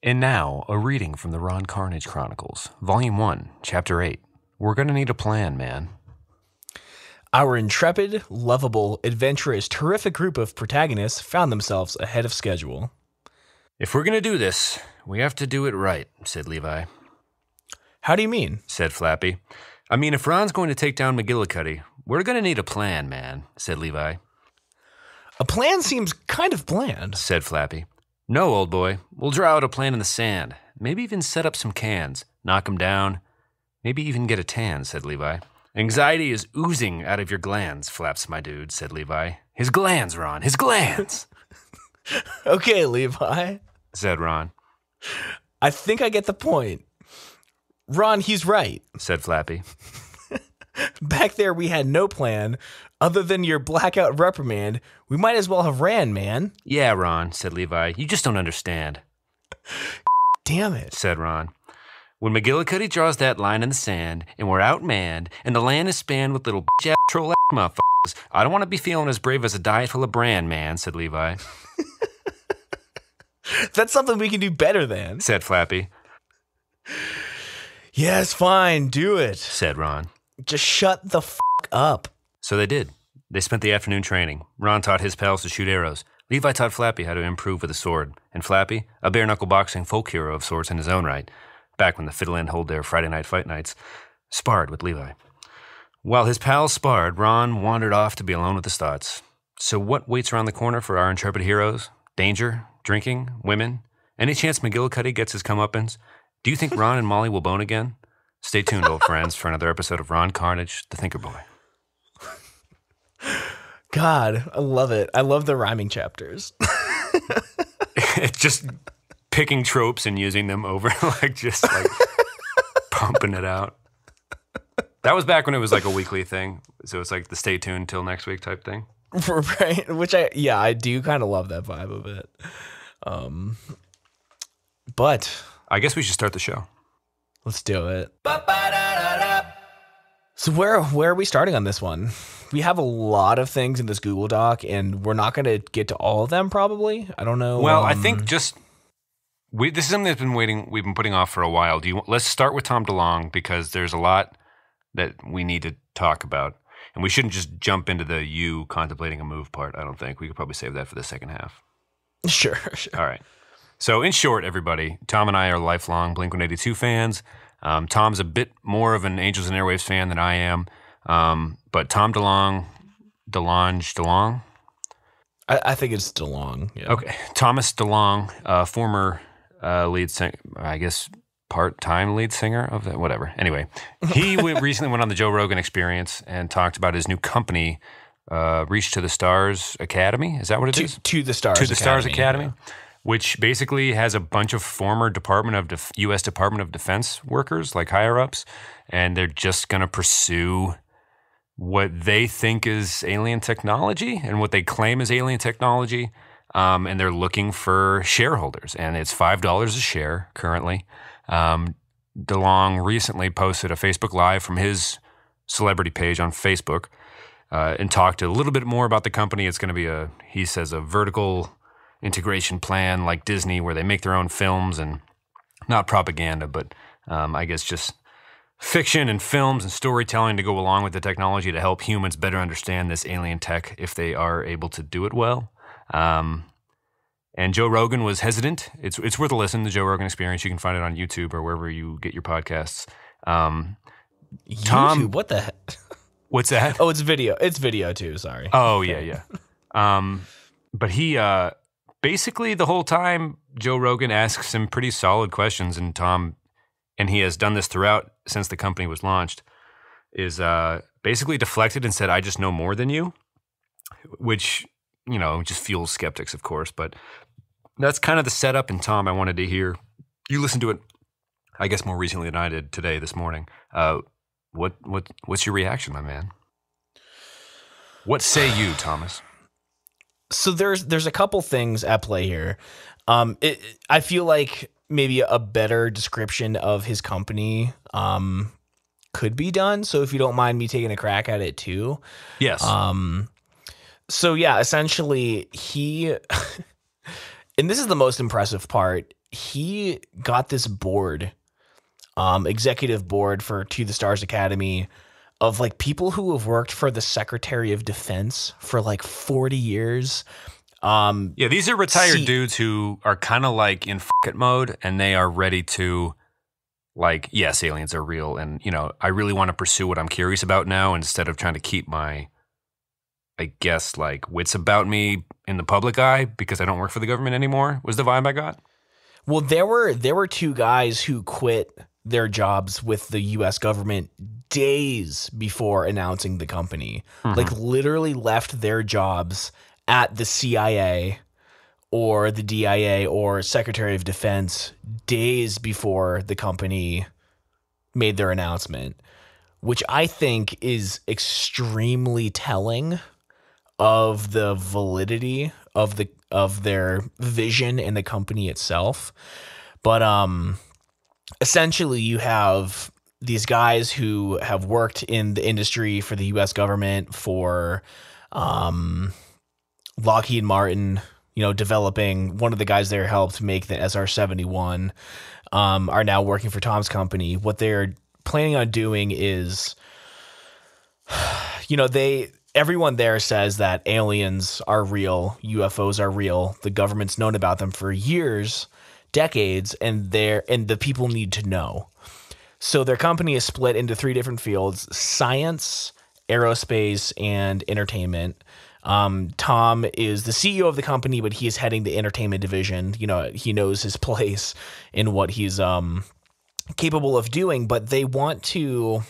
And now, a reading from the Ron Carnage Chronicles, Volume 1, Chapter 8. We're gonna need a plan, man. Our intrepid, lovable, adventurous, terrific group of protagonists found themselves ahead of schedule. If we're gonna do this, we have to do it right, said Levi. How do you mean? Said Flappy. I mean, if Ron's going to take down McGillicuddy, we're gonna need a plan, man, said Levi. A plan seems kind of bland, said Flappy. No, old boy. We'll draw out a plan in the sand. Maybe even set up some cans, knock them down, maybe even get a tan, said Levi. Anxiety is oozing out of your glands, Flaps, my dude, said Levi. His glands, Ron, his glands. Okay, Levi, said Ron. I think I get the point. Ron, he's right, said Flappy. Back there we had no plan. Other than your blackout reprimand, we might as well have ran, man. Yeah, Ron, said Levi. You just don't understand. Damn it, said Ron. When McGillicuddy draws that line in the sand, and we're outmanned, and the land is spanned with little bitch-ass troll-ass motherfuckers, I don't want to be feeling as brave as a diet full of bran, man, said Levi. That's something we can do better than, said Flappy. Yes, fine, do it, said Ron. Just shut the f*** up. So they did. They spent the afternoon training. Ron taught his pals to shoot arrows. Levi taught Flappy how to improve with a sword. And Flappy, a bare-knuckle boxing folk hero of sorts in his own right, back when the Fiddle Inn hold their Friday night fight nights, sparred with Levi. While his pals sparred, Ron wandered off to be alone with his thoughts. So what waits around the corner for our intrepid heroes? Danger? Drinking? Women? Any chance McGillicuddy gets his comeuppance? Do you think Ron and Molly will bone again? Stay tuned, old friends, for another episode of Ron Carnage, the Thinker Boy. God, I love it. I love the rhyming chapters. It's just picking tropes and using them over, just pumping it out. That was back when it was like a weekly thing. So it's like the stay tuned till next week type thing. Right. Which I do kind of love that vibe of it. But I guess we should start the show. Let's do it. So where are we starting on this one? We have a lot of things in this Google Doc, and we're not going to get to all of them probably. I don't know. Well, I think this is something that's we've been putting off for a while. Let's start with Tom DeLonge, because there's a lot that we need to talk about. And we shouldn't just jump into the you contemplating a move part, I don't think. We could probably save that for the second half. Sure. All right. So in short, everybody, Tom and I are lifelong Blink-182 fans. Tom's a bit more of an Angels and Airwaves fan than I am. But Tom DeLonge? I think it's DeLonge. Yeah. Okay. Thomas DeLonge, former lead singer, I guess part-time lead singer of that, whatever. Anyway, he recently went on the Joe Rogan Experience and talked about his new company, Reach to the Stars Academy. Is that what it is? To the Stars To the Stars Academy. Yeah. Which basically has a bunch of former U.S. Department of Defense workers, like higher-ups, and they're just going to pursue what they think is alien technology and what they claim is alien technology, and they're looking for shareholders, and it's $5 a share currently. DeLonge recently posted a Facebook Live from his celebrity page on Facebook and talked a little bit more about the company. It's going to be he says, a vertical integration plan like Disney, where they make their own films, and not propaganda, but I guess just fiction and films and storytelling to go along with the technology to help humans better understand this alien tech if they are able to do it well. And Joe Rogan was hesitant. It's worth a listen, the Joe Rogan Experience. You can find it on YouTube or wherever you get your podcasts. YouTube? What the heck? What's that? Oh, it's video. It's video too, sorry. Oh, yeah. But he... basically, the whole time, Joe Rogan asks some pretty solid questions, and Tom, and he has done this throughout since the company was launched, is basically deflected and said, I just know more than you, which, just fuels skeptics, of course. But that's kind of the setup, and Tom, I wanted to hear, you listened to it, I guess, more recently than I did this morning. What's your reaction, my man? What say you, Thomas? So there's a couple things at play here. I feel like maybe a better description of his company could be done. So if you don't mind me taking a crack at it too. Yes. So yeah, essentially he, and this is the most impressive part, he got this board, executive board for To the Stars Academy, of like people who have worked for the Secretary of Defense for like 40 years. Yeah, these are retired dudes who are kind of like in fuck it mode, and they are ready to, like, yes, aliens are real, and I really want to pursue what I'm curious about now instead of trying to keep my, I guess, like, wits about me in the public eye because I don't work for the government anymore, was the vibe I got. Well, there were two guys who quit their jobs with the U.S. government days before announcing the company. Like, literally left their jobs at the CIA or the DIA or Secretary of Defense days before the company made their announcement, which I think is extremely telling of the validity of their vision and the company itself. But essentially you have these guys who have worked in the industry for the US government for Lockheed Martin, developing. One of the guys there helped make the SR-71, are now working for Tom's company. What they're planning on doing is, everyone there says that aliens are real, UFOs are real. The government's known about them for years, decades, and the people need to know. So their company is split into 3 different fields: science, aerospace, and entertainment. Tom is the CEO of the company, but he is heading the entertainment division. He knows his place in what he's capable of doing, but they want to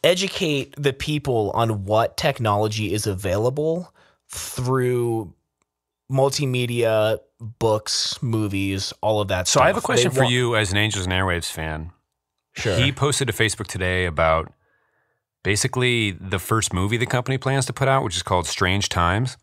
educate the people on what technology is available through multimedia, books, movies, all of that stuff. So I have a question for you as an Angels and Airwaves fan. Sure. He posted to Facebook today about basically the first movie the company plans to put out, which is called Strange Times.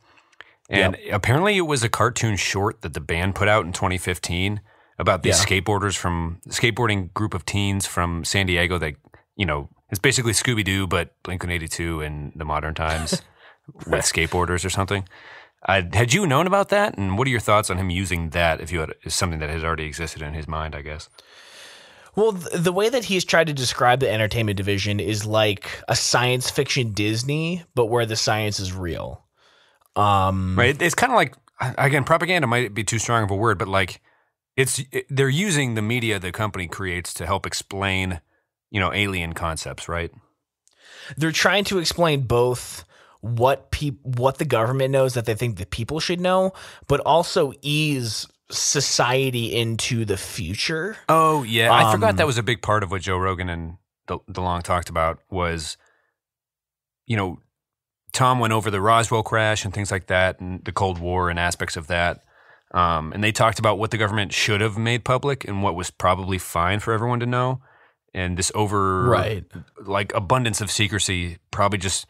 And apparently it was a cartoon short that the band put out in 2015 about these skateboarding group of teens from San Diego that, it's basically Scooby-Doo, but Blink-182 in the modern times with skateboarders or something. Had you known about that? And what are your thoughts on him using that if something that has already existed in his mind, I guess? Well, the way that he's tried to describe the entertainment division is like a science fiction Disney, but where the science is real. Right. It's kind of like, again, propaganda might be too strong of a word, but like they're using the media the company creates to help explain, alien concepts, right? They're trying to explain both what the government knows that they think the people should know, but also ease society into the future. Oh, yeah. I forgot that was a big part of what Joe Rogan and DeLonge talked about was, Tom went over the Roswell crash and things like that and the Cold War and aspects of that. And they talked about what the government should have made public and what was probably fine for everyone to know. And this abundance of secrecy probably just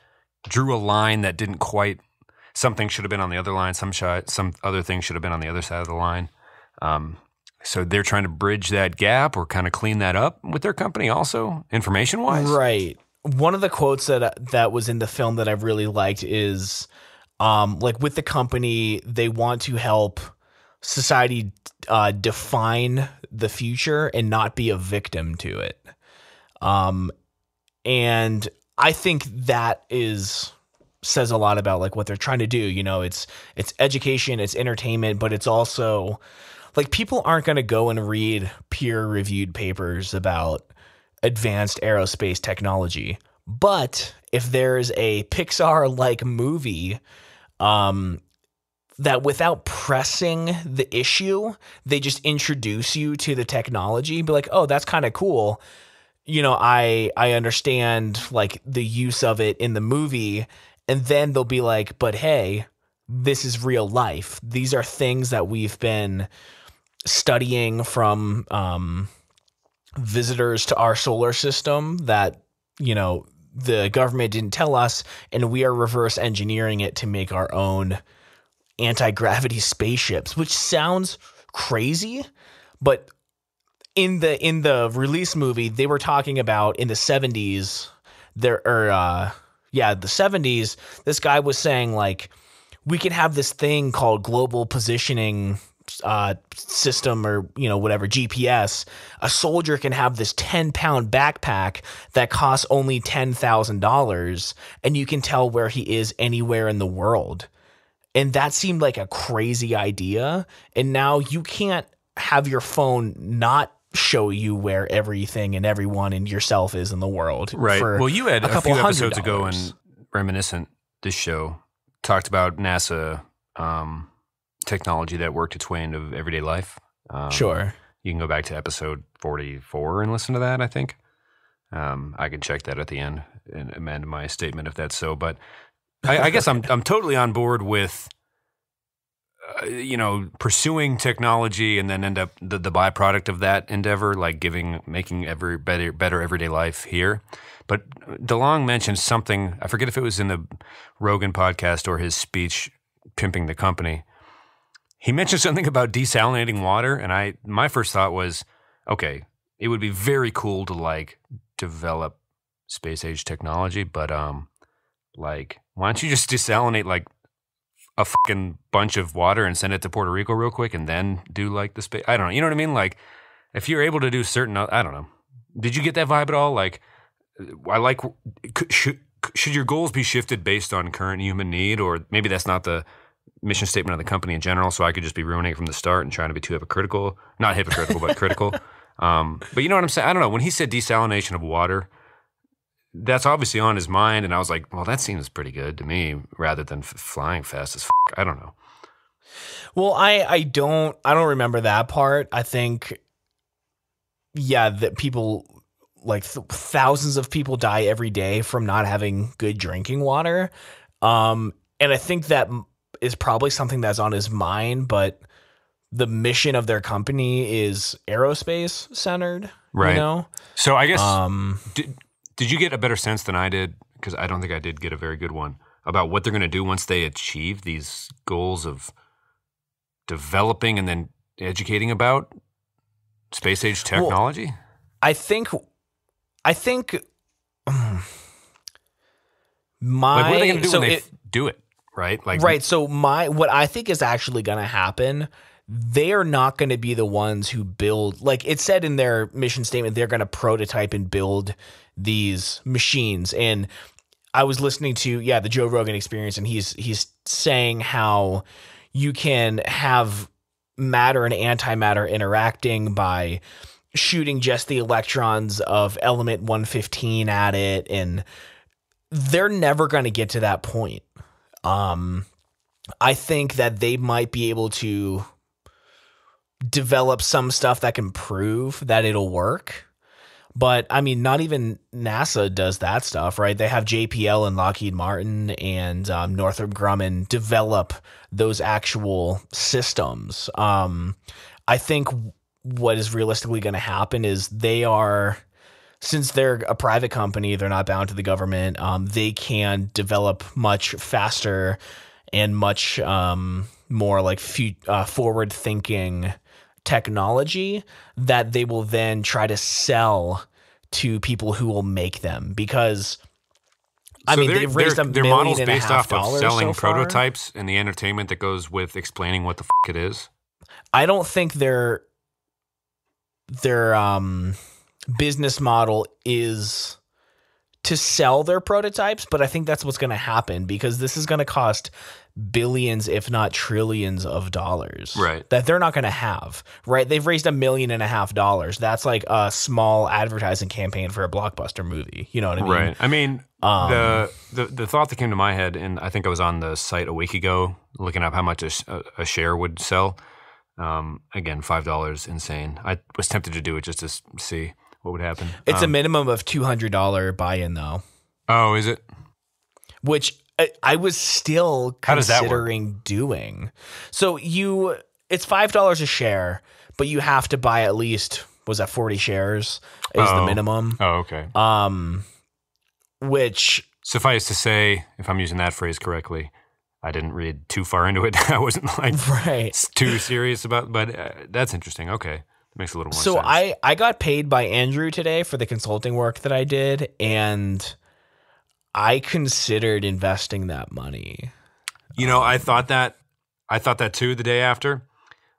drew a line that didn't quite. Something should have been on the other line. Some other thing should have been on the other side of the line. So they're trying to bridge that gap or kind of clean that up with their company also, information-wise. Right. One of the quotes that was in the film that I really liked is, with the company, they want to help society define the future and not be a victim to it. And I think that says a lot about like what they're trying to do. It's education, it's entertainment, but it's also like people aren't going to go and read peer-reviewed papers about advanced aerospace technology. But if there's a Pixar-like movie that without pressing the issue, they just introduce you to the technology, be like, oh, that's kind of cool. I understand like the use of it in the movie. And then they'll be like, but hey, this is real life. These are things that we've been studying from visitors to our solar system that, the government didn't tell us, and we are reverse engineering it to make our own anti-gravity spaceships, which sounds crazy, but in the release movie, they were talking about in the 70s, the 70s, this guy was saying like, we can have this thing called global positioning system or, whatever, GPS, a soldier can have this 10-pound backpack that costs only $10,000 and you can tell where he is anywhere in the world. And that seemed like a crazy idea. And now you can't have your phone not show you where everything and everyone and yourself is in the world. Right. Well, you had a few episodes ago in Reminiscent, this show, talked about NASA technology that worked its way into everyday life. Sure. You can go back to episode 44 and listen to that, I think. I can check that at the end and amend my statement if that's so. But I guess I'm totally on board with pursuing technology and then end up the byproduct of that endeavor, like making better everyday life here. But DeLonge mentioned something, I forget if it was in the Rogan podcast or his speech pimping the company. He mentioned something about desalinating water, and my first thought was, okay, it would be very cool to like develop space age technology, but why don't you just desalinate like a fucking bunch of water and send it to Puerto Rico real quick and then do like the space? I don't know. You know what I mean? Like if you're able to do certain, I don't know. Did you get that vibe at all? Like should your goals be shifted based on current human need, or maybe that's not the mission statement of the company in general, so I could just be ruining it from the start and trying to be too hypocritical. Not hypocritical, but critical. But you know what I'm saying? I don't know. When he said desalination of water, that's obviously on his mind, and I was like, well, that seems pretty good to me, rather than flying fast as f***. I don't know. Well, I don't remember that part. I think, that people, like thousands of people die every day from not having good drinking water. And I think that is probably something that's on his mind, but the mission of their company is aerospace centered, right? So I guess, did you get a better sense than I did? Because I don't think I did get a very good one about what they're going to do once they achieve these goals of developing and then educating about space age technology. Well, I think what are they going to do when they do it? Right. Right. So what I think is actually going to happen, they are not going to be the ones who build, like it said in their mission statement, they're going to prototype and build these machines. And I was listening to, the Joe Rogan Experience, and he's saying how you can have matter and antimatter interacting by shooting just the electrons of element 115 at it. And they're never going to get to that point. I think that they might be able to develop some stuff that can prove that it'll work. But I mean, not even NASA does that stuff, right? They have JPL and Lockheed Martin and Northrop Grumman develop those actual systems. I think what is realistically going to happen is since they're a private company, they're not bound to the government. They can develop much faster and much more like forward-thinking technology that they will then try to sell to people who will make them. Because they've raised their models based off of selling prototypes and the entertainment that goes with explaining what the it is. I don't think their business model is to sell their prototypes, but I think that's what's going to happen, because this is going to cost billions, if not trillions of dollars, right? That they're not going to have, right? They've raised $1.5 million. That's like a small advertising campaign for a blockbuster movie. You know what I mean? Right. I mean, the thought that came to my head, and I think I was on the site a week ago looking up how much a share would sell. Again, $5, insane. I was tempted to do it just to see what would happen. It's a minimum of $200 buy-in, though. Oh, is it? Which I was still considering doing. So it's $5 a share, but you have to buy at least, was that 40 shares is the minimum. Oh, okay. Which, suffice to say, if I'm using that phrase correctly, I didn't read too far into it. I wasn't too serious about, but that's interesting. Okay. Makes a little more sense. So I got paid by Andrew today for the consulting work that I did, and I considered investing that money. I thought that too the day after.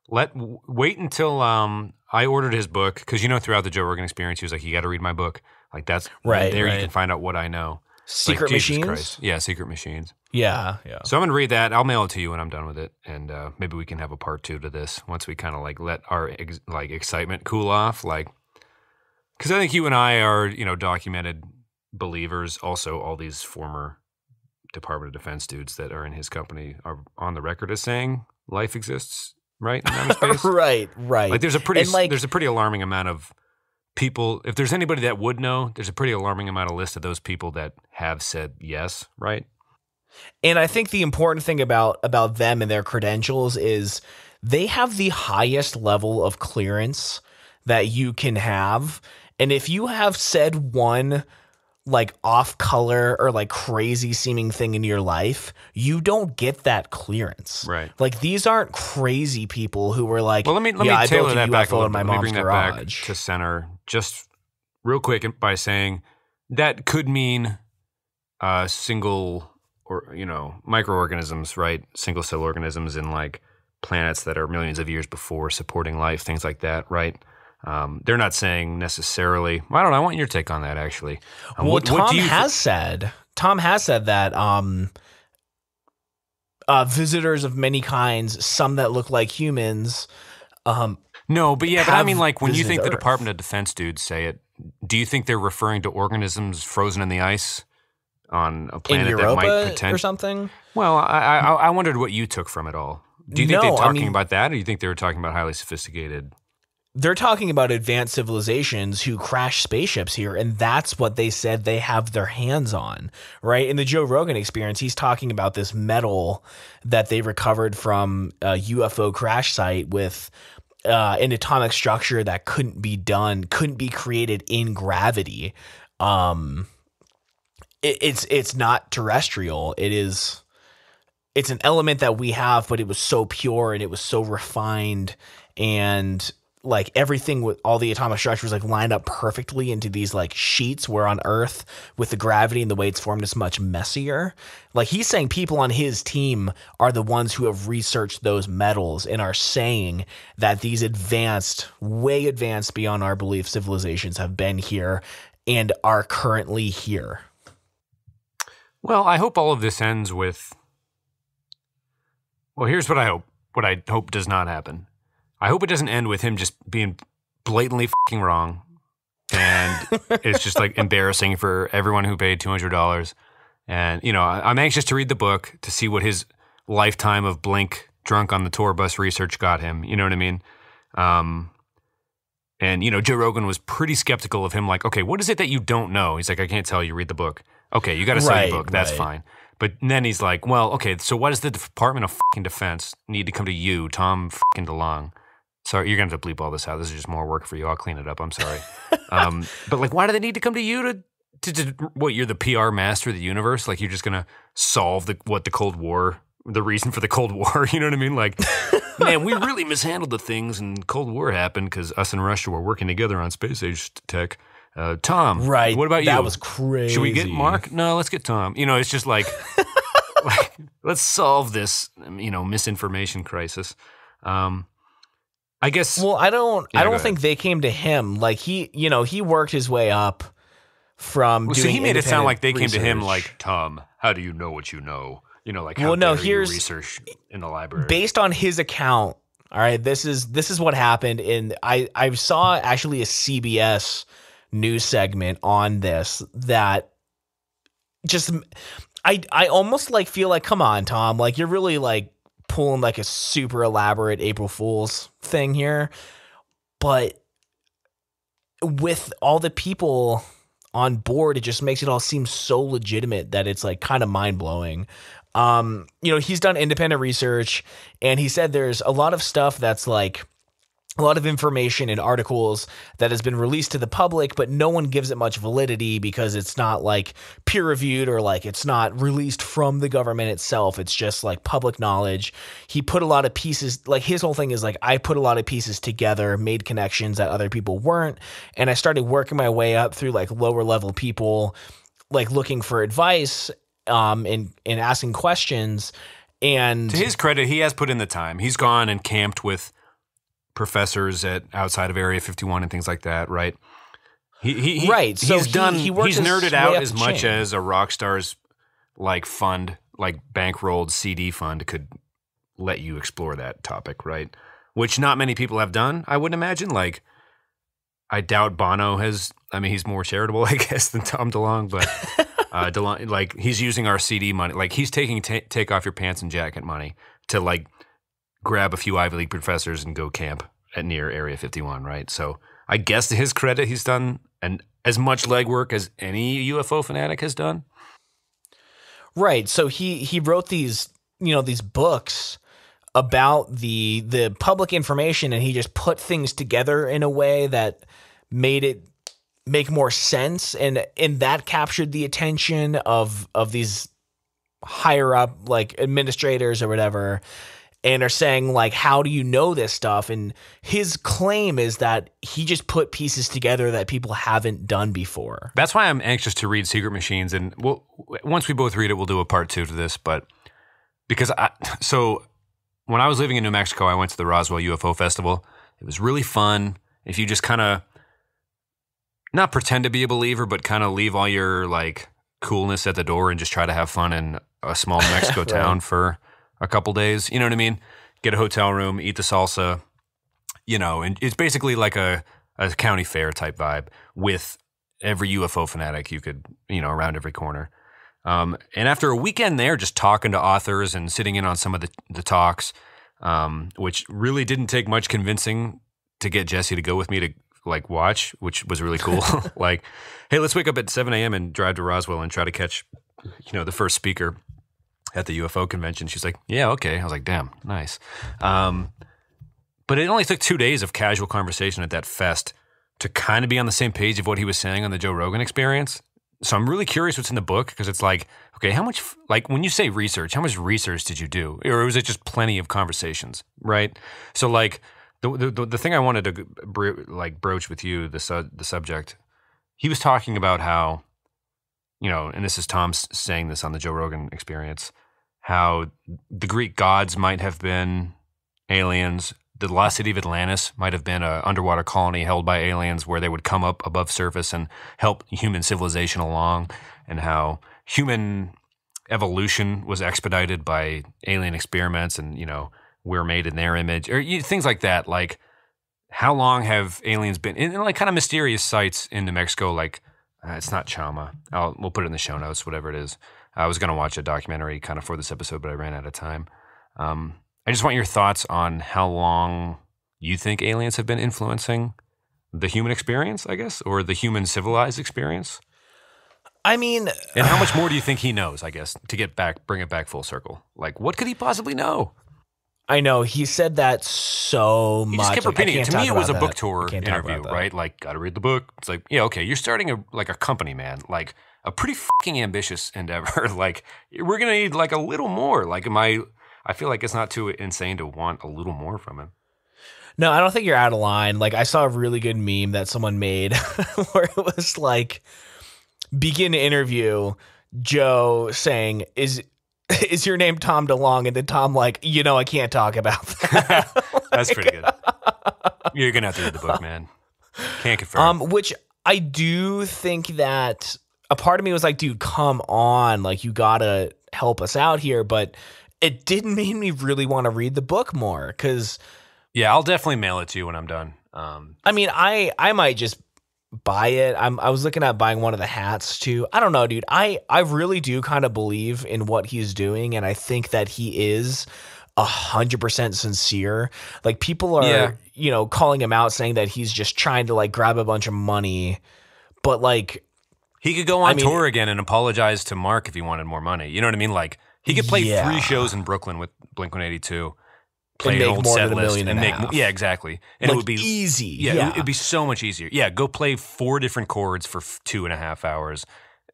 wait until I ordered his book, because throughout the Joe Rogan Experience, he was like, "You got to read my book." Like that's Right. there. You can find out what I know. Sekret Jesus Machines. Christ. Yeah, Sekret Machines. Yeah. So I'm gonna read that. I'll mail it to you when I'm done with it, and maybe we can have a part 2 to this once we kind of like let our excitement cool off. Like, because I think you and I are documented believers. Also, all these former Department of Defense dudes that are in his company are on the record as saying life exists, right? In outer space. Right. Like there's a pretty alarming amount of people. If there's anybody that would know, there's a pretty alarming amount of list of those people that have said yes, right? And I think the important thing about them and their credentials is they have the highest level of clearance that you can have. And if you have said one like off color or like crazy seeming thing in your life, you don't get that clearance. Right. Like these aren't crazy people who were like, well, let me I tailor built a that back a UFO little in my bit. Let me mom's bring that back garage. to center just real quick by saying that could mean single or microorganisms, right? Single cell organisms in like planets that are millions of years before supporting life, things like that, right? They're not saying necessarily. I don't know. I want your take on that, actually. Well, Tom has said that visitors of many kinds, some that look like humans. No, but I mean, like when you think the Earth. Department of Defense dudes say it, do you think they're referring to organisms frozen in the ice on a planet in Europa that might potentially or something? Well, I wondered what you took from it all. Do you think they're talking about that, or do you think they were talking about highly sophisticated? They're talking about advanced civilizations who crash spaceships here, and that's what they said they have their hands on, right? In the Joe Rogan Experience, he's talking about this metal that they recovered from a UFO crash site with an atomic structure that couldn't be created in gravity. It's not terrestrial. It's an element that we have, but it was so pure and it was so refined, and like everything with all the atomic structures like lined up perfectly into these like sheets, where on Earth with the gravity and the way it's formed is much messier. Like he's saying people on his team are the ones who have researched those metals and are saying that these way advanced beyond our belief civilizations have been here and are currently here. Well, I hope all of this ends with, well, here's what I hope. What I hope does not happen. I hope it doesn't end with him just being blatantly fucking wrong, and it's just like embarrassing for everyone who paid $200. And I'm anxious to read the book to see what his lifetime of Blink drunk on the tour bus research got him. You know what I mean? And Joe Rogan was pretty skeptical of him. Like, okay, what is it that you don't know? He's like, I can't tell you. Read the book. Okay, you got to study the book. That's fine. But then he's like, well, okay, so why does the Department of fucking Defense need to come to you, Tom fucking DeLonge? Sorry, you're going to have to bleep all this out. This is just more work for you. I'll clean it up. I'm sorry. But like, why do they need to come to you to what, you're the PR master of the universe? Like, you're just going to solve the Cold War, the reason for the Cold War. You know what I mean? Like, man, we really mishandled the things and Cold War happened because us and Russia were working together on space age tech. Tom, right? What about you? That was crazy. Should we get Mark? No, let's get Tom. It's just like, let's solve this, misinformation crisis. I guess. Well, I don't think they came to him. Like he worked his way up from. So he made it sound like they came to him research. like, Tom, how do you know what you know? Like, well, no, here's research in the library based on his account. All right, this is what happened. I saw actually a CBS news segment on this that just I almost like feel like, come on, Tom, like you're really like pulling like a super elaborate April Fool's thing here. But with all the people on board, it just makes it all seem so legitimate that it's like kind of mind blowing. He's done independent research, and he said there's a lot of stuff that's like a lot of information and articles that has been released to the public, but no one gives it much validity because it's not like peer reviewed or like it's not released from the government itself. It's just like public knowledge. He put a lot of pieces, like his whole thing is like, I put a lot of pieces together, made connections that other people weren't. And I started working my way up through like lower level people, like looking for advice, and asking questions. And to his credit, he has put in the time. He's gone and camped with professors at outside of Area 51 and things like that, right? Right. So he's nerded out as much as a rock star's like fund, like bankrolled CD fund could let you explore that topic, right? Which not many people have done, I wouldn't imagine. Like, I doubt Bono has. I mean, he's more charitable, I guess, than Tom DeLonge, but DeLonge, like, he's using our CD money. Like, he's taking take off your pants and jacket money to like grab a few Ivy League professors and go camp at near Area 51, right? So I guess to his credit, he's done as much legwork as any UFO fanatic has done. Right. So he wrote these books about the public information, and he just put things together in a way that made it make more sense, and that captured the attention of these higher up like administrators or whatever, and are saying like, how do you know this stuff? And his claim is that he just put pieces together that people haven't done before. That's why I'm anxious to read Sekret Machines, and once we both read it, we'll do a part 2 to this. But because when I was living in New Mexico, I went to the Roswell UFO Festival. It was really fun. If you just kind of not pretend to be a believer, but kind of leave all your like coolness at the door and just try to have fun in a small New Mexico town for a couple days. You know what I mean? Get a hotel room, eat the salsa, and it's basically like a county fair type vibe with every UFO fanatic you could, around every corner. And after a weekend there, just talking to authors and sitting in on some of the talks, which really didn't take much convincing to get Jesse to go with me to like watch, which was really cool. Like, hey, let's wake up at 7 a.m. and drive to Roswell and try to catch, the first speaker at the UFO convention. She's like, yeah, okay. I was like, damn, nice. But it only took 2 days of casual conversation at that fest to kind of be on the same page of what he was saying on the Joe Rogan Experience. So I'm really curious what's in the book, because it's like, okay, how much, like when you say research, how much research did you do? Or was it just plenty of conversations, right? So like the thing I wanted to broach with you, the subject, he was talking about how, and this is Tom saying this on the Joe Rogan Experience, how the Greek gods might have been aliens. The lost city of Atlantis might have been an underwater colony held by aliens where they would come up above surface and help human civilization along, and how human evolution was expedited by alien experiments and, we're made in their image, or things like that. Like, how long have aliens been in like kind of mysterious sites in New Mexico? Like, it's not Chama. We'll put it in the show notes, whatever it is. I was going to watch a documentary kind of for this episode, but I ran out of time. I just want your thoughts on how long you think aliens have been influencing the human experience, I guess, or the human civilized experience. I mean, and how much more do you think he knows, I guess, to bring it back full circle? Like, what could he possibly know? I know he said that so much. He just kept repeating it. To me, it was a book tour interview, right? Like, got to read the book. It's like, yeah, okay, you're starting a company, man. Like, a pretty fucking ambitious endeavor. Like, we're gonna need like a little more. Like, I feel like it's not too insane to want a little more from him. No, I don't think you're out of line. Like, I saw a really good meme that someone made where it was like, begin interview, Joe saying, is your name Tom DeLonge? And then Tom like, I can't talk about that. That's pretty good. You're going to have to read the book, man. Can't confirm. Which I do think that a part of me was like, dude, come on. Like, you got to help us out here. But it didn't make me really want to read the book more, because... Yeah, I'll definitely mail it to you when I'm done. I mean, I might just buy it. I was looking at buying one of the hats too. I don't know, dude. I really do kind of believe in what he's doing, and I think that he is 100% sincere. Like, people are, calling him out, saying that he's just trying to like grab a bunch of money, but like he could go on tour again and apologize to Mark if he wanted more money. You know what I mean? Like, he could play 3 shows in Brooklyn with Blink-182. Play an old set list and make more. Yeah, exactly. And like, it would be easy. Yeah, it'd be so much easier. Yeah, go play 4 different chords for 2.5 hours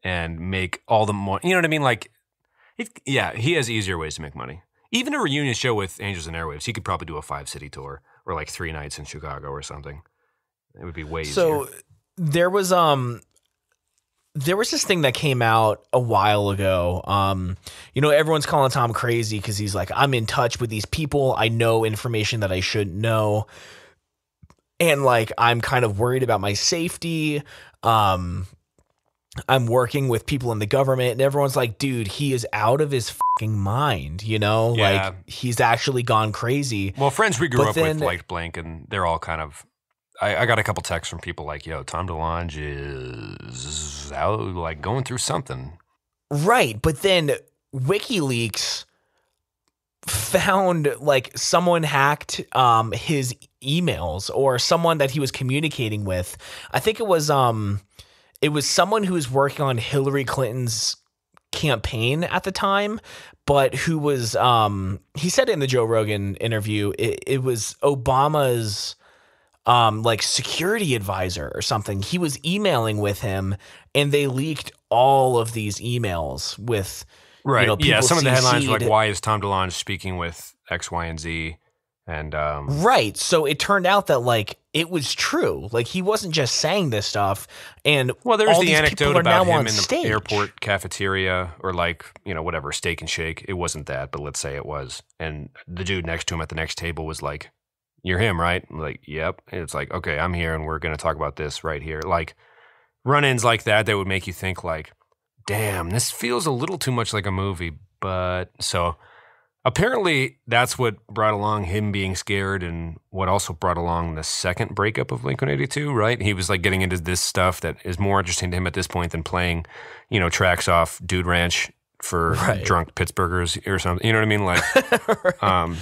and make all the more. You know what I mean? Like, he has easier ways to make money. Even a reunion show with Angels and Airwaves, he could probably do a 5-city tour or like 3 nights in Chicago or something. It would be way easier. So there was this thing that came out a while ago. Everyone's calling Tom crazy because he's like, I'm in touch with these people. I know information that I shouldn't know. and like I'm kind of worried about my safety. I'm working with people in the government, and everyone's like, dude, he is out of his fucking mind, you know? Yeah. Like, he's actually gone crazy. Well, friends we grew up with liked Blank, and they're all kind of. I got a couple texts from people like, yo, Tom DeLonge is out, like, going through something. Right, but then WikiLeaks found, like, someone hacked his emails, or someone that he was communicating with. I think it was someone who was working on Hillary Clinton's campaign at the time, but who was he said in the Joe Rogan interview it was Obama's like security advisor or something. He was emailing with him, and they leaked all of these emails with right. People some of the headlines were CC'd. like, why is Tom DeLonge speaking with X, Y, and Z? And right. So it turned out that like it was true. Like he wasn't just saying this stuff. And well, there was all the these anecdote people are about now him on in the stage. airport cafeteria, or like, whatever, Steak and Shake. It wasn't that, but let's say it was. And the dude next to him at the next table was like, "You're him, right?" I'm like, "Yep." And it's like, "Okay, I'm here, and we're going to talk about this right here." Like run-ins like that would make you think like, "Damn, this feels a little too much like a movie." But so apparently that's what brought along him being scared, and what also brought along the second breakup of Blink-182, right? He was like getting into this stuff that is more interesting to him at this point than playing, tracks off Dude Ranch for drunk Pittsburghers or something. You know what I mean? Like, Right.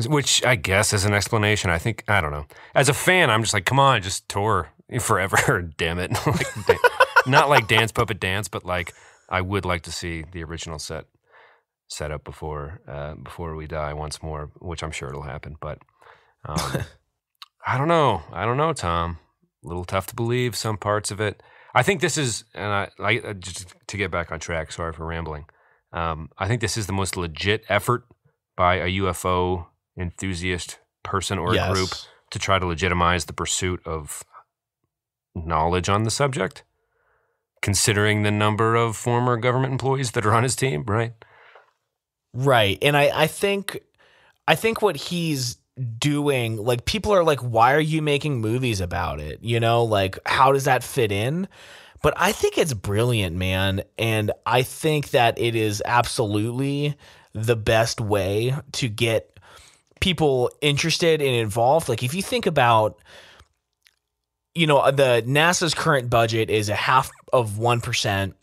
Which I guess is an explanation. I don't know. As a fan, I'm just like, come on, just tour forever. Damn it. Like, not like Dance Puppet Dance, but like I would like to see the original set up before we die once more, which I'm sure it'll happen. But I don't know, Tom. A little tough to believe some parts of it. I think this is, and I just to get back on track. Sorry for rambling. I think this is the most legit effort by a UFO enthusiast person or group to try to legitimize the pursuit of knowledge on the subject, considering the number of former government employees that are on his team, right? Right. And I think what he's doing, like people are like, why are you making movies about it? Like how does that fit in? But I think it's brilliant, man. And I think that it is absolutely the best way to get people interested and involved. Like if you think about, the NASA's current budget is 0.5%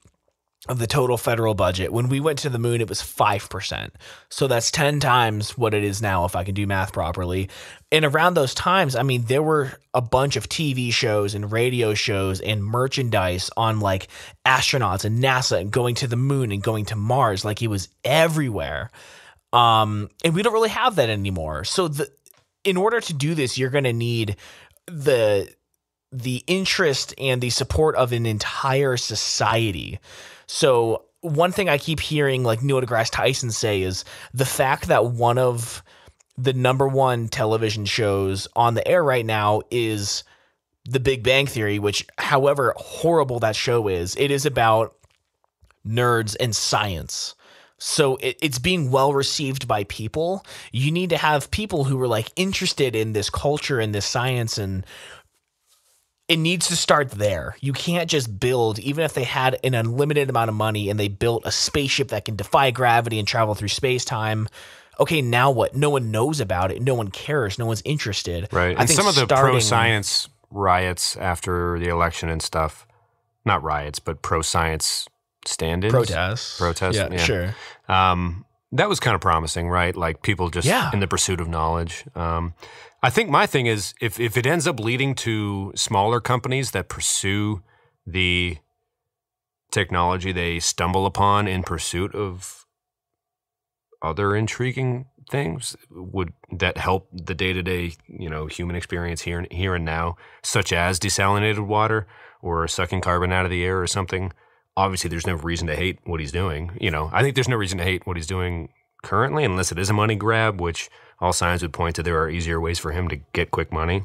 of the total federal budget. When we went to the moon, it was 5%. So that's 10 times what it is now, if I can do math properly. And around those times, I mean, there were a bunch of TV shows and radio shows and merchandise on like astronauts and NASA and going to the moon and going to Mars. Like it was everywhere. And we don't really have that anymore. So in order to do this, you're going to need the interest and the support of an entire society. So one thing I keep hearing like Neil deGrasse Tyson say is the fact that one of the number one television shows on the air right now is The Big Bang Theory, which however horrible that show is, it is about nerds and science. So it's being well received by people. You need to have people who are like interested in this culture and this science, and it needs to start there. You can't just build, even if they had an unlimited amount of money and they built a spaceship that can defy gravity and travel through space-time. Okay, now what? No one knows about it. No one cares. No one's interested. Right. And some of the pro-science riots after the election and stuff, not riots, but pro-science stand-ins. Protests. Yeah, sure. That was kind of promising, right? Like people just in the pursuit of knowledge. I think my thing is if it ends up leading to smaller companies that pursue the technology they stumble upon in pursuit of other intriguing things, would that help the day-to-day, human experience here and now, such as desalinated water or sucking carbon out of the air or something? Obviously, there's no reason to hate what he's doing. I think there's no reason to hate what he's doing currently, unless it is a money grab, which all signs would point to there are easier ways for him to get quick money.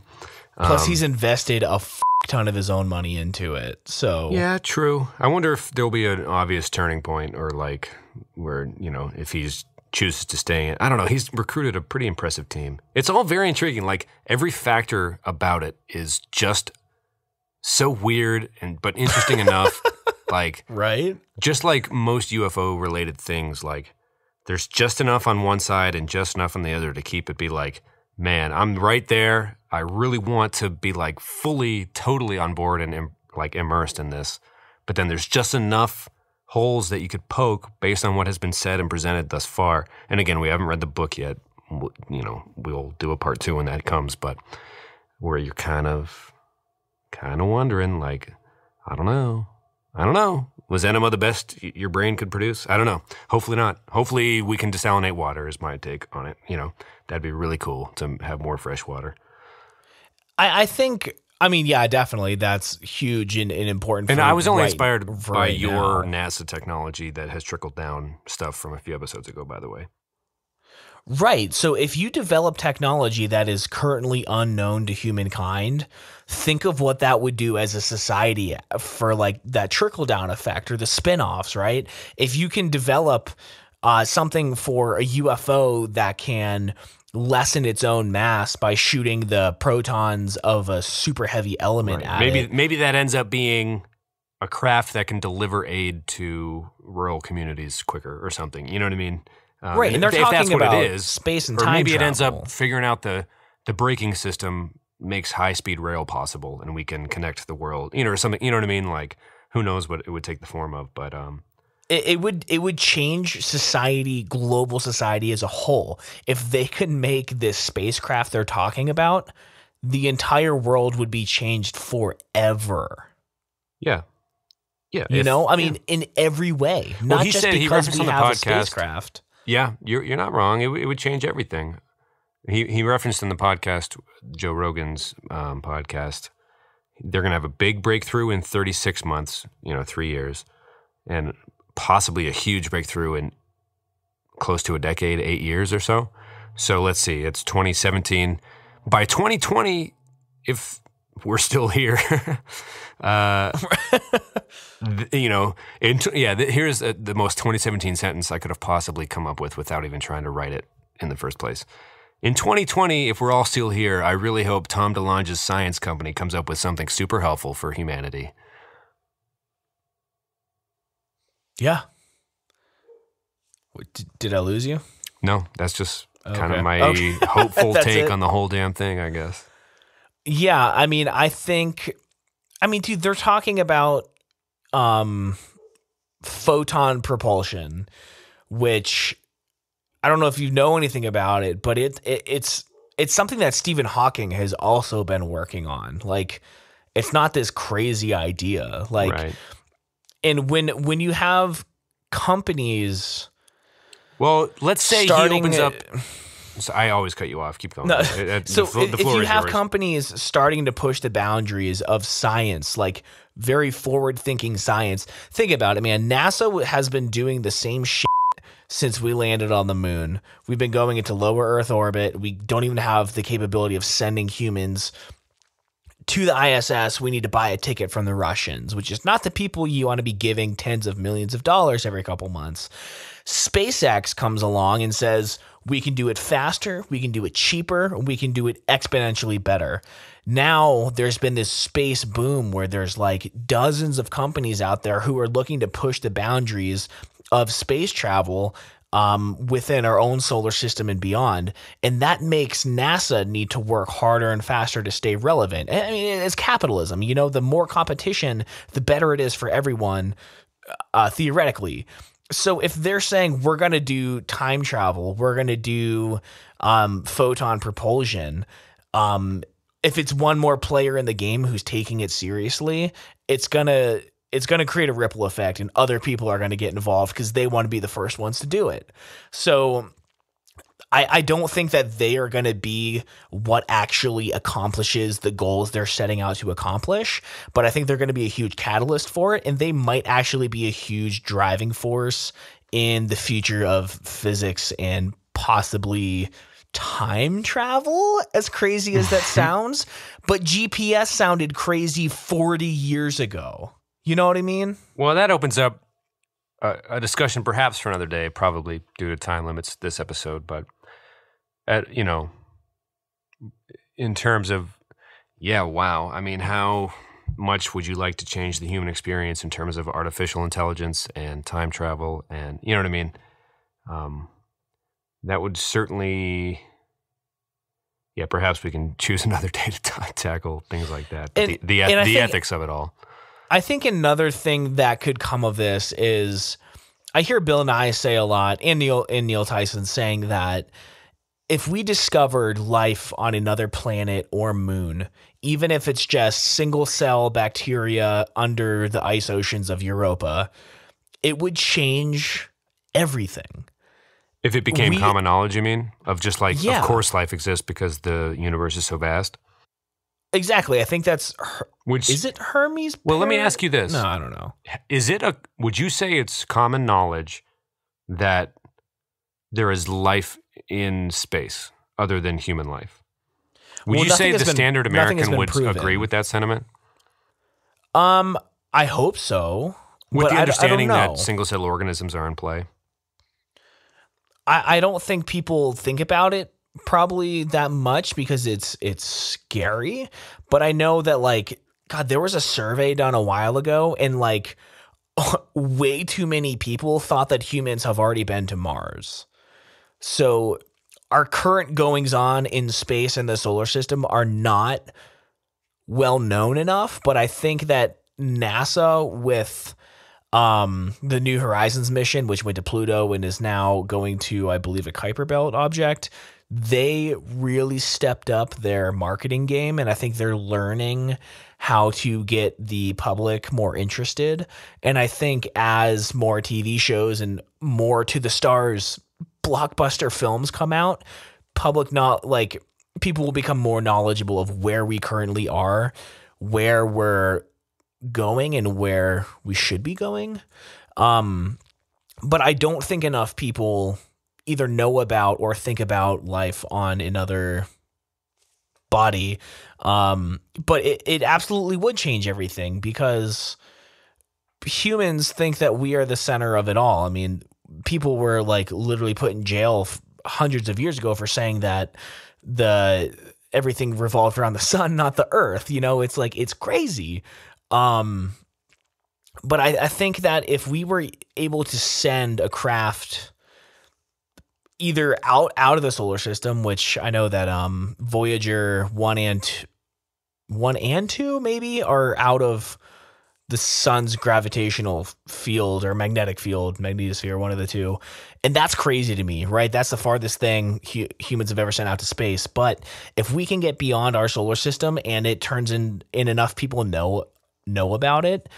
Plus, he's invested a ton of his own money into it. So yeah, true. I wonder if there'll be an obvious turning point, or like where if he's chooses to stay in. I don't know. He's recruited a pretty impressive team. It's all very intriguing. Like, every factor about it is just so weird but interesting enough. Like, right? Just like most UFO related things, like, there's just enough on one side and just enough on the other to keep it be like, man, I'm right there. I really want to be like fully, totally on board and like immersed in this. But then there's just enough holes that you could poke based on what has been said and presented thus far. And again, we haven't read the book yet. You know, we'll do a part 2 when that comes. But where you're kind of wondering, like, I don't know. Was enema the best your brain could produce? I don't know. Hopefully not. Hopefully we can desalinate water is my take on it. You know, that'd be really cool to have more fresh water. I think, I mean, yeah, definitely. That's huge and important. And I was only inspired by your NASA technology that has trickled down stuff from a few episodes ago, by the way. Right. So if you develop technology that is currently unknown to humankind, think of what that would do as a society for like that trickle down effect or the spinoffs, right? If you can develop something for a UFO that can lessen its own mass by shooting the protons of a super heavy element at it. Maybe that ends up being a craft that can deliver aid to rural communities quicker or something. You know what I mean? Right, and they're talking about space and time travel. Or maybe it ends up figuring out the braking system makes high-speed rail possible, and we can connect the world, you know, or something. You know what I mean? Like, who knows what it would take the form of? But it would change society, global society as a whole, if they could make this spacecraft they're talking about. The entire world would be changed forever. Yeah. Yeah, I mean, in every way, not just because we have a spacecraft. Yeah, you're not wrong. It would change everything. He referenced in the podcast, Joe Rogan's podcast, they're going to have a big breakthrough in 36 months, 3 years, and possibly a huge breakthrough in close to a decade, 8 years or so. So let's see, it's 2017. By 2020, if we're still here, here's the most 2017 sentence I could have possibly come up with without even trying to write it in the first place. In 2020, if we're all still here, I really hope Tom DeLonge's science company comes up with something super helpful for humanity. Yeah. Did I lose you? No, that's just kind of my hopeful take on the whole damn thing, I guess. Yeah, I mean, dude, they're talking about photon propulsion, which I don't know if you know anything about it, but it's something that Stephen Hawking has also been working on. Like, it's not this crazy idea. Like, right. And when you have companies, well, let's say he opens up. So I always cut you off. Keep going. No. So if you have companies starting to push the boundaries of science, like very forward-thinking science, think about it, man. NASA has been doing the same shit since we landed on the moon. We've been going into lower Earth orbit. We don't even have the capability of sending humans to the ISS. We need to buy a ticket from the Russians, which is not the people you want to be giving tens of millions of dollars every couple months. SpaceX comes along and says, we can do it faster, we can do it cheaper, we can do it exponentially better. Now there's been this space boom where there's like dozens of companies out there who are looking to push the boundaries of space travel within our own solar system and beyond. And that makes NASA need to work harder and faster to stay relevant. I mean, it's capitalism. The more competition, the better it is for everyone, theoretically. So if they're saying we're going to do time travel, we're going to do photon propulsion, if it's one more player in the game who's taking it seriously, it's going to create a ripple effect, and other people are going to get involved because they want to be the first ones to do it. So I don't think that they are going to be what actually accomplishes the goals they're setting out to accomplish, but I think they're going to be a huge catalyst for it, and they might actually be a huge driving force in the future of physics and possibly time travel, as crazy as that sounds. But GPS sounded crazy 40 years ago. You know what I mean? Well, that opens up a discussion perhaps for another day, probably due to time limits this episode, but in terms of, yeah, wow. I mean, how much would you like to change the human experience in terms of artificial intelligence and time travel? And you know what I mean? That would certainly, yeah, perhaps we can choose another day to tackle things like that. But the ethics of it all. I think another thing that could come of this is I hear Bill Nye say a lot, and Neil Tyson saying that if we discovered life on another planet or moon, even if it's just single cell bacteria under the ice oceans of Europa, it would change everything. If it became common knowledge, you mean? Of just like, of course life exists because the universe is so vast? Exactly. I think that's... is it Hermes? Well, let me ask you this. No, I don't know. Would you say it's common knowledge that there is life in space other than human life? Would you say the standard American would agree with that sentiment? I hope so. With the understanding that single-cell organisms are in play? I don't think people think about it probably that much because it's scary. But I know that, like, God, there was a survey done a while ago, and like way too many people thought that humans have already been to Mars. So our current goings on in space and the solar system are not well known enough. But I think that NASA with the New Horizons mission, which went to Pluto and is now going to, I believe, a Kuiper Belt object, they really stepped up their marketing game. And I think they're learning how to get the public more interested. And I think as more TV shows and more to the stars blockbuster films come out, people will become more knowledgeable of where we currently are, where we're going, and where we should be going. But I don't think enough people either know about or think about life on another body. But it absolutely would change everything because humans think that we are the center of it all. I mean, people were like literally put in jail hundreds of years ago for saying that everything revolved around the sun, not the earth. You know, it's like, it's crazy. But I think that if we were able to send a craft either out of the solar system, which I know that Voyager 1 and 2 maybe are out of the sun's gravitational field or magnetic field, magnetosphere, one of the two. And that's crazy to me, right? That's the farthest thing humans have ever sent out to space. But if we can get beyond our solar system and it turns in enough people know about it,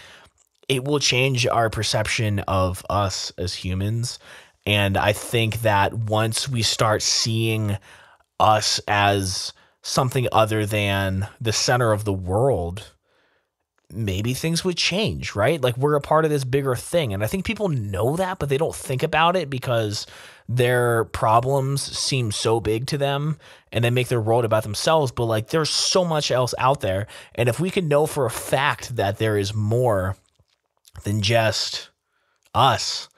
it will change our perception of us as humans. And I think that once we start seeing us as something other than the center of the world, maybe things would change, right? Like, we're a part of this bigger thing. And I think people know that, but they don't think about it because their problems seem so big to them and they make their world about themselves. But like, there's so much else out there. And if we can know for a fact that there is more than just us,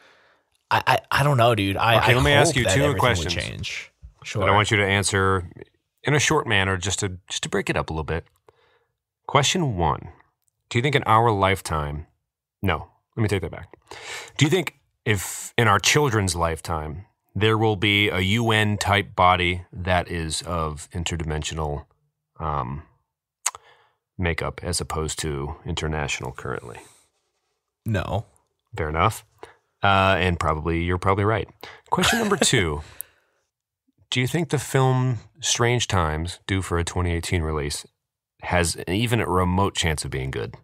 I don't know, dude. Okay, let me ask you two questions. Change. Sure. That I want you to answer in a short manner, just to break it up a little bit. Question 1. Do you think in our lifetime, no, let me take that back. Do you think if in our children's lifetime, there will be a UN type body that is of interdimensional makeup as opposed to international currently? No. Fair enough. And you're probably right. Question number 2. Do you think the film Strange Times, due for a 2018 release, has even a remote chance of being good?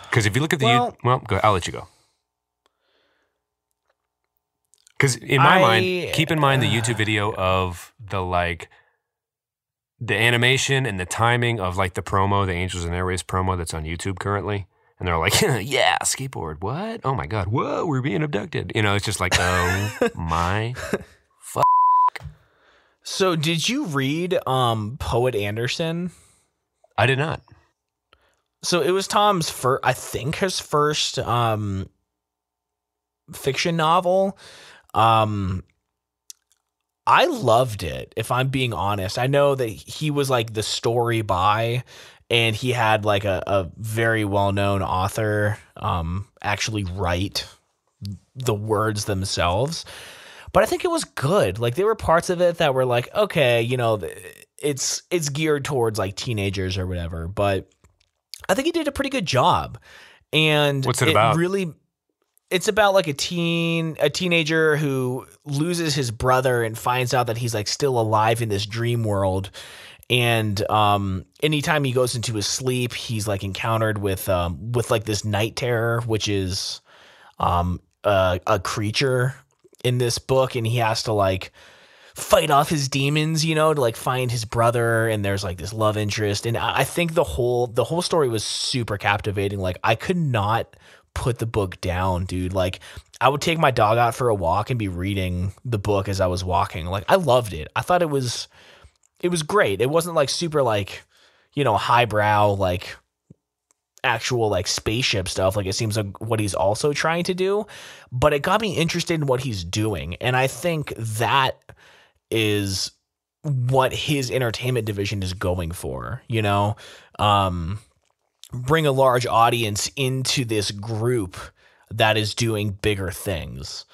Because if you look at go, I'll let you go. Because in my mind, keep in mind the YouTube video of the animation and the timing of like the promo, the Angels and Airways promo that's on YouTube currently. And they're like, yeah, skateboard. What? Oh my God. Whoa, we're being abducted. You know, it's just like, oh my fuck. So did you read Poet Anderson? I did not. So it was Tom's first, I think his first fiction novel. I loved it, if I'm being honest. I know that he was like the story by, and he had like a very well-known author actually write the words themselves. But I think it was good. Like there were parts of it that were like, okay, you know, it's geared towards like teenagers or whatever, but I think he did a pretty good job. And what's it about? It's about like a teenager who loses his brother and finds out that he's like still alive in this dream world. And anytime he goes into his sleep, he's like encountered with like this night terror, which is a creature in this book, and he has to like fight off his demons, you know, to like find his brother. And there's like this love interest, and I think the whole story was super captivating. Like I could not put the book down, dude. Like I would take my dog out for a walk and be reading the book as I was walking. Like I loved it. I thought it was great. It wasn't like super like, you know, highbrow, like actual like spaceship stuff. Like it seems like what he's also trying to do, but it got me interested in what he's doing. And I think that is what his entertainment division is going for, you know, bring a large audience into this group that is doing bigger things.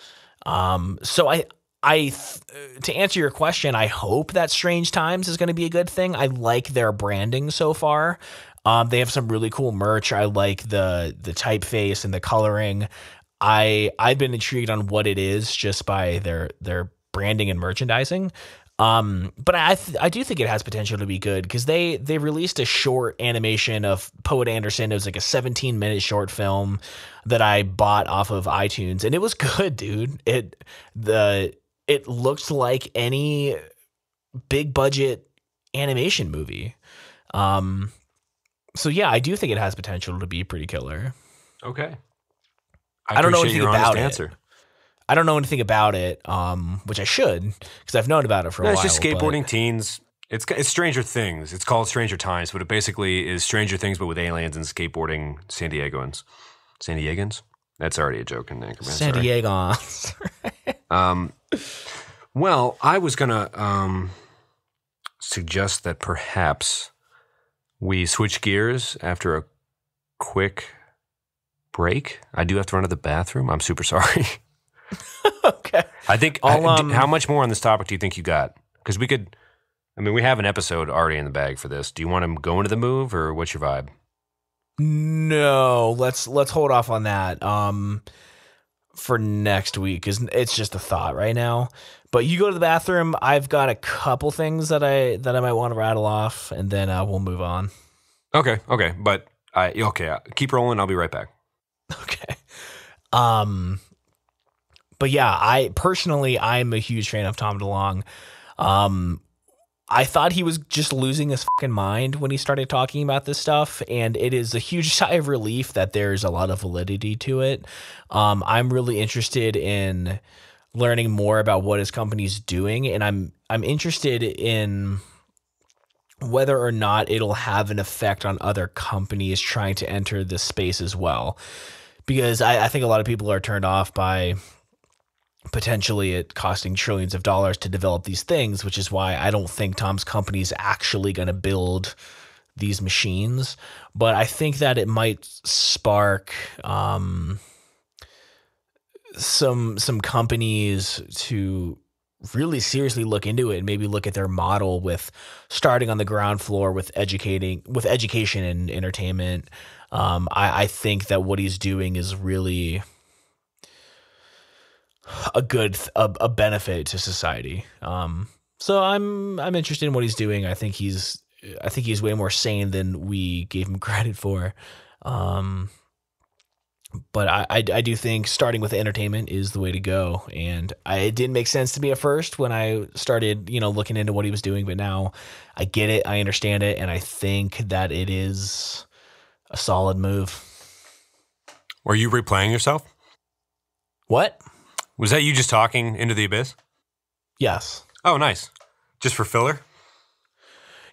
So to answer your question, I hope that Strange Times is going to be a good thing. I like their branding so far. They have some really cool merch. I like the typeface and the coloring. I've been intrigued on what it is just by their branding and merchandising. But I do think it has potential to be good because they released a short animation of Poet Anderson. It was like a 17-minute short film that I bought off of iTunes, and it was good, dude. It looked like any big budget animation movie. So yeah, I do think it has potential to be pretty killer. Okay. I don't know anything about it. Answer. I don't know anything about it, which I should, because I've known about it for a while. It's just skateboarding teens. It's Stranger Things. It's called Stranger Times, but it basically is Stranger Things, but with aliens and skateboarding San Diegans. San Diegans? That's already a joke in Anchorman. San Diegans. Well, I was going to suggest that perhaps we switch gears after a quick break. I do have to run to the bathroom. I'm super sorry. Okay. I think, how much more on this topic do you think you got? Because we have an episode already in the bag for this. Do you want to go into the move, or what's your vibe? No, let's hold off on that for next week, because it's just a thought right now. But you go to the bathroom. I've got a couple things that I might want to rattle off, and then we'll move on. Okay. But keep rolling. I'll be right back. Okay. But yeah, I'm a huge fan of Tom DeLonge. I thought he was just losing his fucking mind when he started talking about this stuff, and it is a huge sigh of relief that there's a lot of validity to it. I'm really interested in learning more about what his company's doing, and I'm interested in whether or not it'll have an effect on other companies trying to enter this space as well. Because I think a lot of people are turned off by potentially it costing trillions of dollars to develop these things, which is why I don't think Tom's company is actually going to build these machines. But I think that it might spark some companies to really seriously look into it and maybe look at their model with starting on the ground floor with education and entertainment. I think that what he's doing is really a benefit to society. So I'm interested in what he's doing. I think he's way more sane than we gave him credit for. But I do think starting with entertainment is the way to go. And it didn't make sense to me at first when I started, looking into what he was doing, but now I get it. I understand it. And I think that it is a solid move. Were you replaying yourself? What? Was that you just talking into the abyss? Yes. Oh, nice. Just for filler?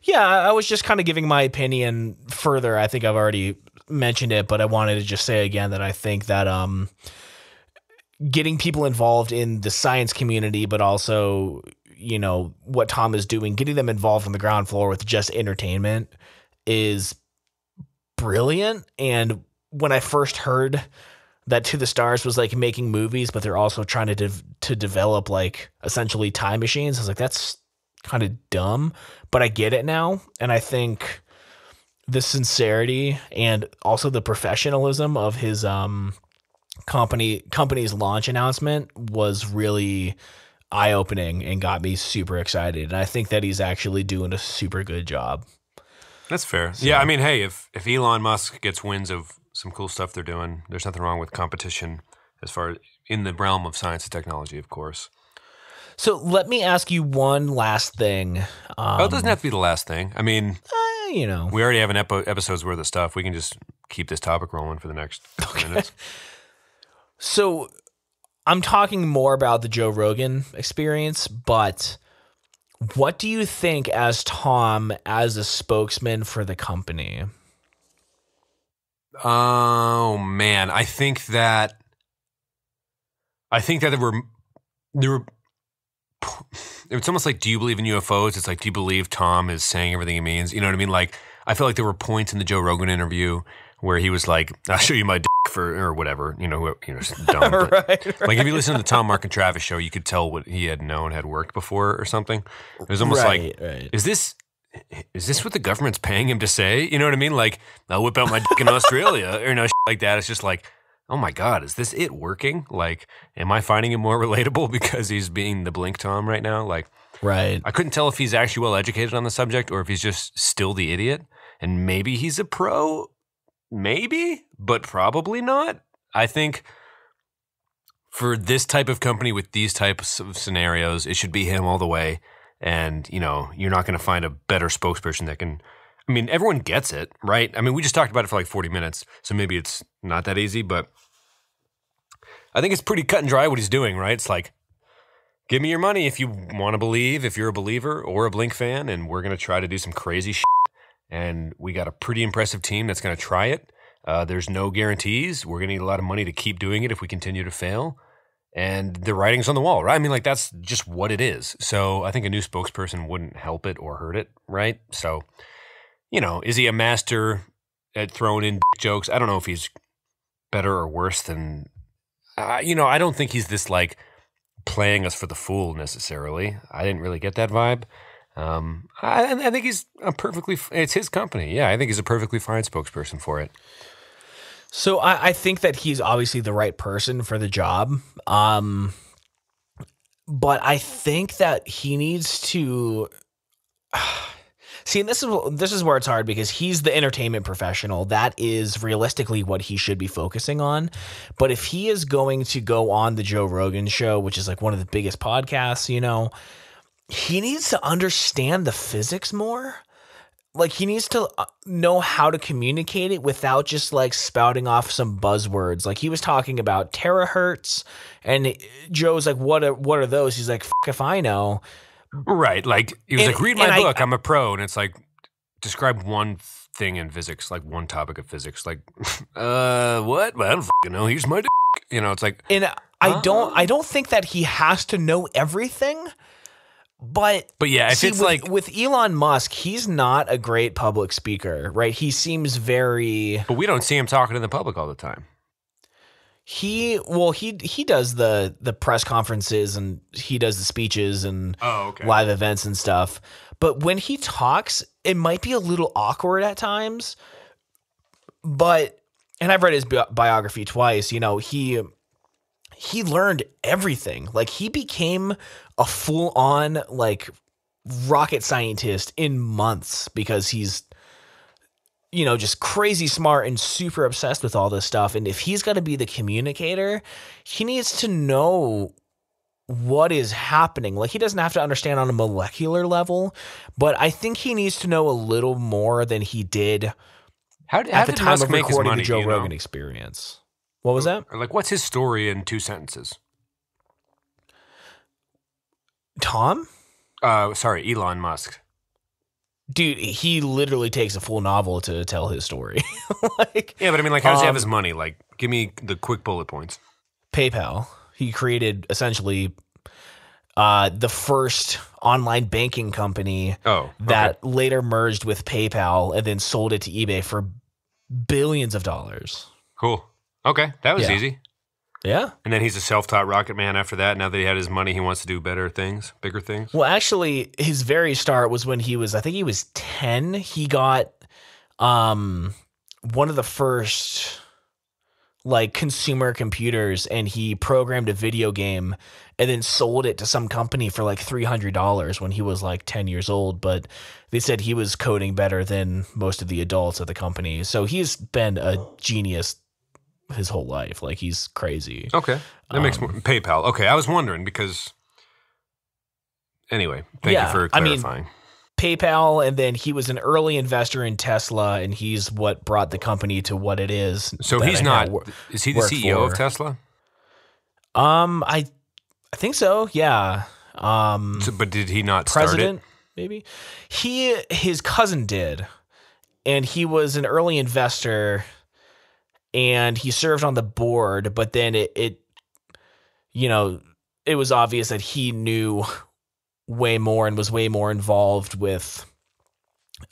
Yeah, I was just kind of giving my opinion further. I think I've already mentioned it, but I wanted to just say again that I think that getting people involved in the science community, but also, you know, what Tom is doing, getting them involved on the ground floor with just entertainment is brilliant. And when I first heard that To the Stars was like making movies, but they're also trying to develop like essentially time machines, I was like, that's kind of dumb, but I get it now. And I think the sincerity and also the professionalism of his company's launch announcement was really eye-opening and got me super excited. And I think that he's actually doing a super good job. That's fair. So, yeah, I mean, hey, if Elon Musk gets winds of some cool stuff they're doing, there's nothing wrong with competition as far as in the realm of science and technology, of course. So let me ask you one last thing. It doesn't have to be the last thing. I mean, you know, we already have an episode's worth of stuff. We can just keep this topic rolling for the next minutes. So I'm talking more about the Joe Rogan experience, but what do you think as Tom, as a spokesman for the company? Oh man, I think that there were it's almost like, do you believe in UFOs? It's like, do you believe Tom is saying everything he means? You know what I mean? Like, I feel like there were points in the Joe Rogan interview where he was like, I'll show you my dick or whatever, dumb. right. Like if you listen to the Tom, Mark, and Travis show, you could tell what he had known had worked before or something. It was almost like, is this what the government's paying him to say? You know what I mean? Like, I'll whip out my dick in Australia or shit like that. It's just like, oh my God, is this it working? Like, am I finding him more relatable because he's being the Blink Tom right now? Like, right. I couldn't tell if he's actually well educated on the subject or if he's just still the idiot. And maybe he's a pro, maybe, but probably not. I think for this type of company with these types of scenarios, it should be him all the way. And, you're not going to find a better spokesperson that can. I mean, everyone gets it, right? I mean, we just talked about it for like 40 minutes, so maybe it's not that easy, but I think it's pretty cut and dry what he's doing, right? It's like, give me your money if you want to believe, if you're a believer or a Blink fan, and we're going to try to do some crazy shit. And we got a pretty impressive team that's going to try it. There's no guarantees. We're going to need a lot of money to keep doing it if we continue to fail. And the writing's on the wall, right? I mean, like, that's just what it is. So I think a new spokesperson wouldn't help it or hurt it, right? So, is he a master at throwing in jokes? I don't know if he's better or worse than, I don't think he's this, like, playing us for the fool necessarily. I didn't really get that vibe. I think he's it's his company. Yeah, I think he's a perfectly fine spokesperson for it. So I think that he's obviously the right person for the job. But I think that he needs to see, and this is where it's hard because he's the entertainment professional. That is realistically what he should be focusing on. But if he is going to go on the Joe Rogan show, which is like one of the biggest podcasts, he needs to understand the physics more. Like, he needs to know how to communicate it without just like spouting off some buzzwords. Like, he was talking about terahertz, and Joe's like, what are those? He's like, fuck if I know. Right. Like, he was like, read my book. I'm a pro. And it's like, describe one thing in physics, like one topic of physics. Like, what? Well, I don't fucking know. Here's my dick. It's like. And I don't think that he has to know everything. But yeah, if it's like with Elon Musk, he's not a great public speaker, right? He seems very. But we don't see him talking to the public all the time. He does the press conferences and he does the speeches and live events and stuff. But when he talks, it might be a little awkward at times. But I've read his biography twice. He learned everything. Like, he became a full-on like rocket scientist in months because he's just crazy smart and super obsessed with all this stuff. And if he's got to be the communicator, he needs to know what is happening. Like, he doesn't have to understand on a molecular level, but I think he needs to know a little more than he did at the time of recording the Joe Rogan Experience. What was that? Or like, what's his story in 2 sentences? Tom? Sorry, Elon Musk. Dude, he literally takes a full novel to tell his story. Like, Yeah, but I mean, like, how does he have his money? Like, give me the quick bullet points. PayPal. He created essentially the first online banking company that later merged with PayPal and then sold it to eBay for billions of dollars. Cool. Okay, that was easy. Yeah. And then he's a self-taught rocket man after that. Now that he had his money, he wants to do better things, bigger things. Well, actually, his very start was when I think he was 10. He got one of the first like consumer computers, and he programmed a video game and then sold it to some company for like $300 when he was like 10 years old. But they said he was coding better than most of the adults at the company. So he's been a genius his whole life. Like, he's crazy. Okay. That makes more PayPal. Okay. I was wondering because anyway, thank you for clarifying. PayPal, and then he was an early investor in Tesla, and he's what brought the company to what it is. So he's not is he the CEO of Tesla? I think so, yeah. But did he not president, start it? Maybe? His cousin did. And he was an early investor, and he served on the board, but then it was obvious that he knew way more and was way more involved with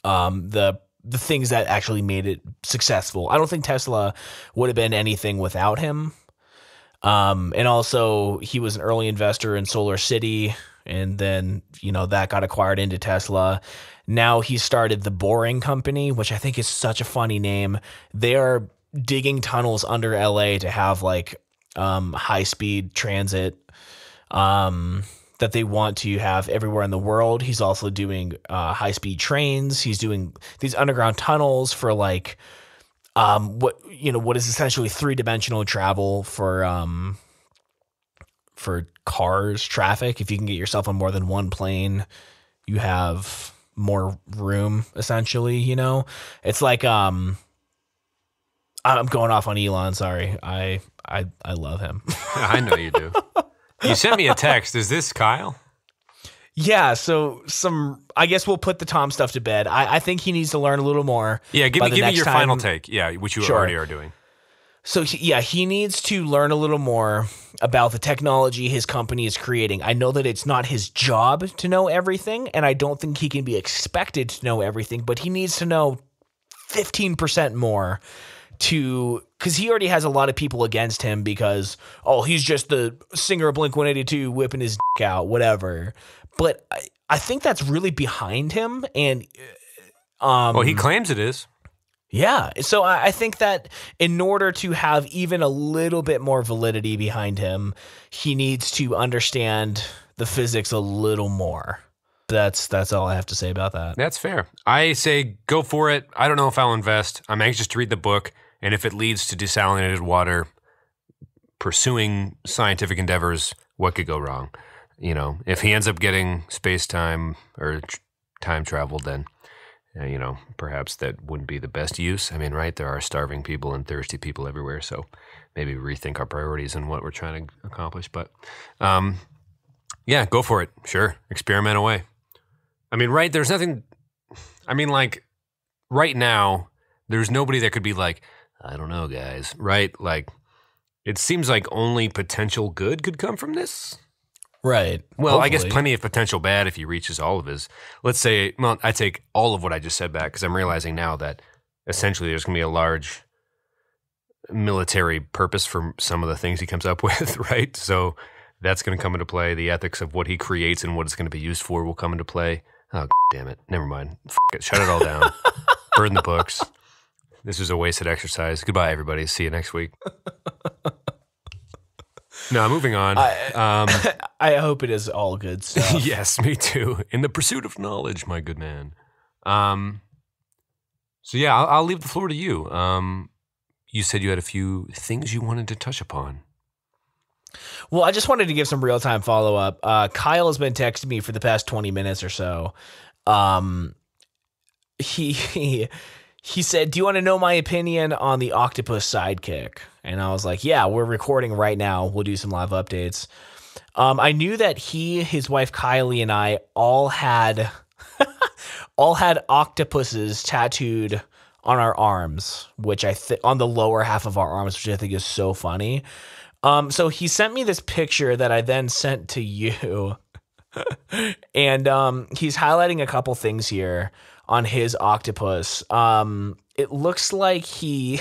the things that actually made it successful. I don't think Tesla would have been anything without him. And also he was an early investor in Solar City, and then, that got acquired into Tesla. Now he started the Boring Company, which I think is such a funny name. They are digging tunnels under LA to have like high-speed transit that they want to have everywhere in the world. He's also doing high-speed trains. He's doing these underground tunnels for like what is essentially three-dimensional travel for cars, traffic. If you can get yourself on more than one plane, you have more room, essentially. It's like I'm going off on Elon. Sorry, I love him. I know you do. You sent me a text. Is this Kyle? Yeah, so I guess we'll put the Tom stuff to bed. I think he needs to learn a little more. Yeah, give me your final take. Yeah, which you already are doing. So, he needs to learn a little more about the technology his company is creating. I know that it's not his job to know everything, and I don't think he can be expected to know everything, but he needs to know 15% more because he already has a lot of people against him because, he's just the singer of Blink-182 whipping his dick out, whatever. But I think that's really behind him. And well, he claims it is. Yeah. So I think that in order to have even a little bit more validity behind him, he needs to understand the physics a little more. That's all I have to say about that. That's fair. I say go for it. I don't know if I'll invest. I'm anxious to read the book. And if it leads to desalinated water, pursuing scientific endeavors, what could go wrong? If he ends up getting space-time or time travel, then, perhaps that wouldn't be the best use. I mean, right, there are starving people and thirsty people everywhere, so maybe rethink our priorities and what we're trying to accomplish. But, yeah, go for it. Sure, experiment away. I mean, right, there's nothing – I mean, like, right now, there's nobody that could be like, I don't know, guys, right? Like, it seems like only potential good could come from this. Right. Well, hopefully. I guess plenty of potential bad if he reaches all of his. Let's say, well, I take all of what I just said back because I'm realizing now that essentially there's going to be a large military purpose for some of the things he comes up with, right? So that's going to come into play. The ethics of what he creates and what it's going to be used for will come into play. Oh, damn it. Never mind. It. Shut it all down. Burn the books. This was a wasted exercise. Goodbye, everybody. See you next week. No, moving on. I hope it is all good stuff. Yes, me too. In the pursuit of knowledge, my good man. So yeah, I'll leave the floor to you. You said you had a few things you wanted to touch upon. Well, I just wanted to give some real-time follow-up. Kyle has been texting me for the past 20 minutes or so. He said, do you want to know my opinion on the Octopus sidekick? And I was like, yeah, we're recording right now. We'll do some live updates. I knew that his wife Kylie, and I all had all had octopuses tattooed on our arms, which on the lower half of our arms, which I think is so funny. So he sent me this picture that I then sent to you. And he's highlighting a couple things here on his octopus. It looks like he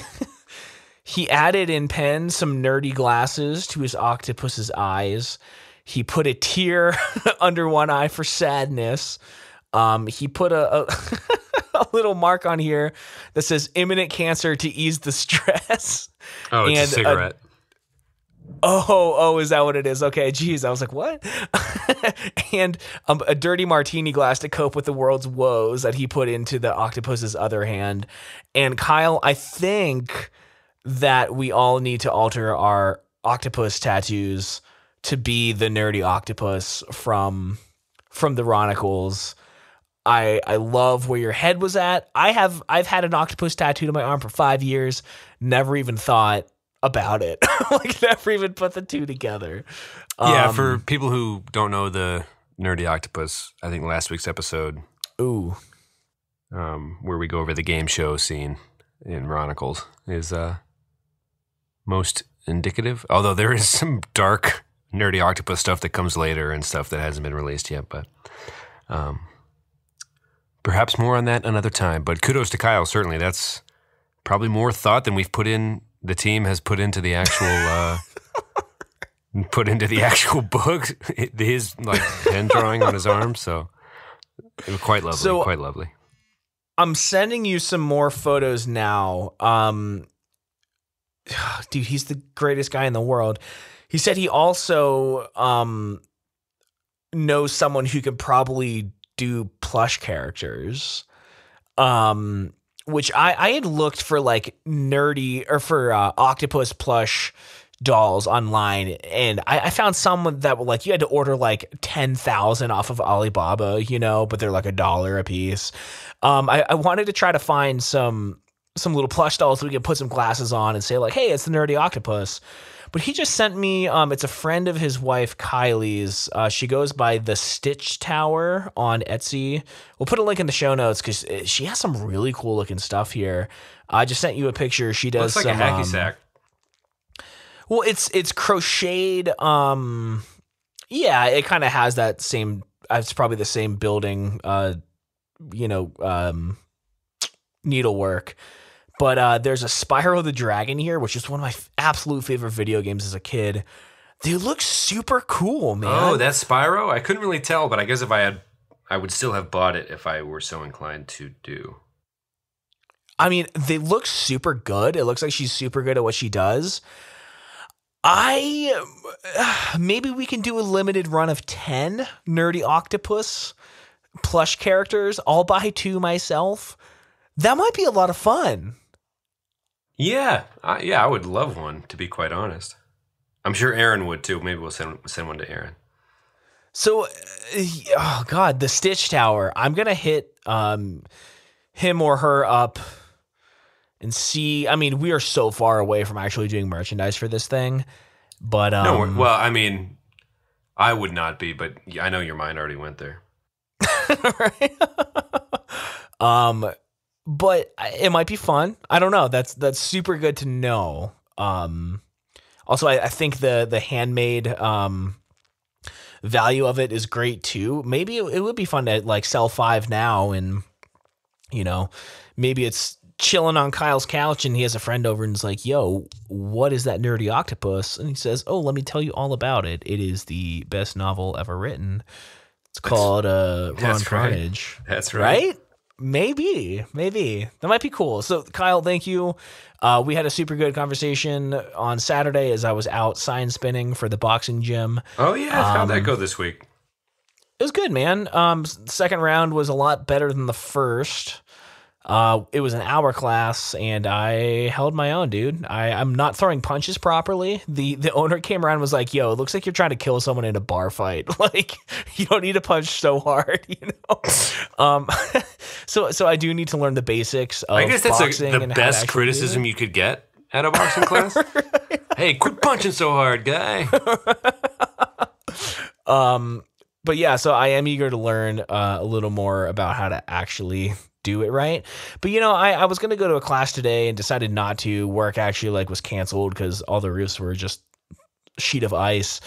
added in pen some nerdy glasses to his octopus's eyes. He put a tear under one eye for sadness. He put a a little mark on here that says imminent cancer to ease the stress. Oh, it's a cigarette. Is that what it is? Okay, geez, I was like, what? And a dirty martini glass to cope with the world's woes that he put into the octopus's other hand. And Kyle, I think that we all need to alter our octopus tattoos to be the nerdy octopus from the Ronicles. I love where your head was at. I've had an octopus tattooed on my arm for 5 years. Never even thought about it. Like never even put the two together. Yeah, for people who don't know the nerdy octopus, I think last week's episode, where we go over the game show scene in Ronicles, is most indicative. Although there is some dark nerdy octopus stuff that comes later and stuff that hasn't been released yet, but perhaps more on that another time. But kudos to Kyle. Certainly, that's probably more thought than we've put in. The team has put into the actual book. His like pen drawing on his arm. So it was quite lovely. Quite lovely. I'm sending you some more photos now. Dude, he's the greatest guy in the world. He said he also knows someone who could probably do plush characters. Which I had looked for like nerdy or for octopus plush dolls online, and I found some that were like you had to order like 10,000 off of Alibaba, but they're like $1 a piece. I wanted to try to find some little plush dolls so we could put some glasses on and say like, hey, it's the nerdy octopus. But he just sent me, it's a friend of his wife, Kylie's. She goes by the Stitch Tower on Etsy. We'll put a link in the show notes because she has some really cool looking stuff here. I just sent you a picture. She does looks like some, a hacky sack. Well, it's crocheted. Yeah, it kind of has that same. It's probably the same building. Needlework. But there's a Spyro the Dragon here, which is one of my absolute favorite video games as a kid. They look super cool, man. Oh, that's Spyro? I couldn't really tell, but I guess if I would still have bought it if I were so inclined to do. I mean, they look super good. It looks like she's super good at what she does. Maybe we can do a limited run of 10 Nerdy Octopus plush characters. I'll buy 2 myself. That might be a lot of fun. Yeah, I would love one, to be quite honest. I'm sure Aaron would too. Maybe we'll send one to Aaron. So, oh God, the Stitch Tower. I'm gonna hit him or her up and see. I mean, we are so far away from actually doing merchandise for this thing, but no. Well, I mean, I would not be, but I know your mind already went there. Right? But it might be fun. I don't know. That's super good to know. Also, I think the handmade value of it is great too. Maybe it would be fun to like sell 5 now, and maybe it's chilling on Kyle's couch and he has a friend over and is like, "Yo, what is that nerdy octopus?" And he says, "Oh, let me tell you all about it. It is the best novel ever written. It's called Ron Carnage." That's right. Maybe that might be cool. So Kyle, thank you. We had a super good conversation on Saturday as I was out sign spinning for the boxing gym. Oh yeah, how'd that go this week? It was good, man. Second round was a lot better than the first. It was an hour class, and I held my own, dude. I'm not throwing punches properly. The owner came around and was like, "Yo, it looks like you're trying to kill someone in a bar fight. Like, you don't need to punch so hard, So I do need to learn the basics of boxing. I guess that's the best criticism you could get at a boxing class. Hey, quit punching so hard, guy. But yeah, so I am eager to learn a little more about how to actually do it right. But I was going to go to a class today and decided not to. Work actually was canceled because all the roofs were just a sheet of ice.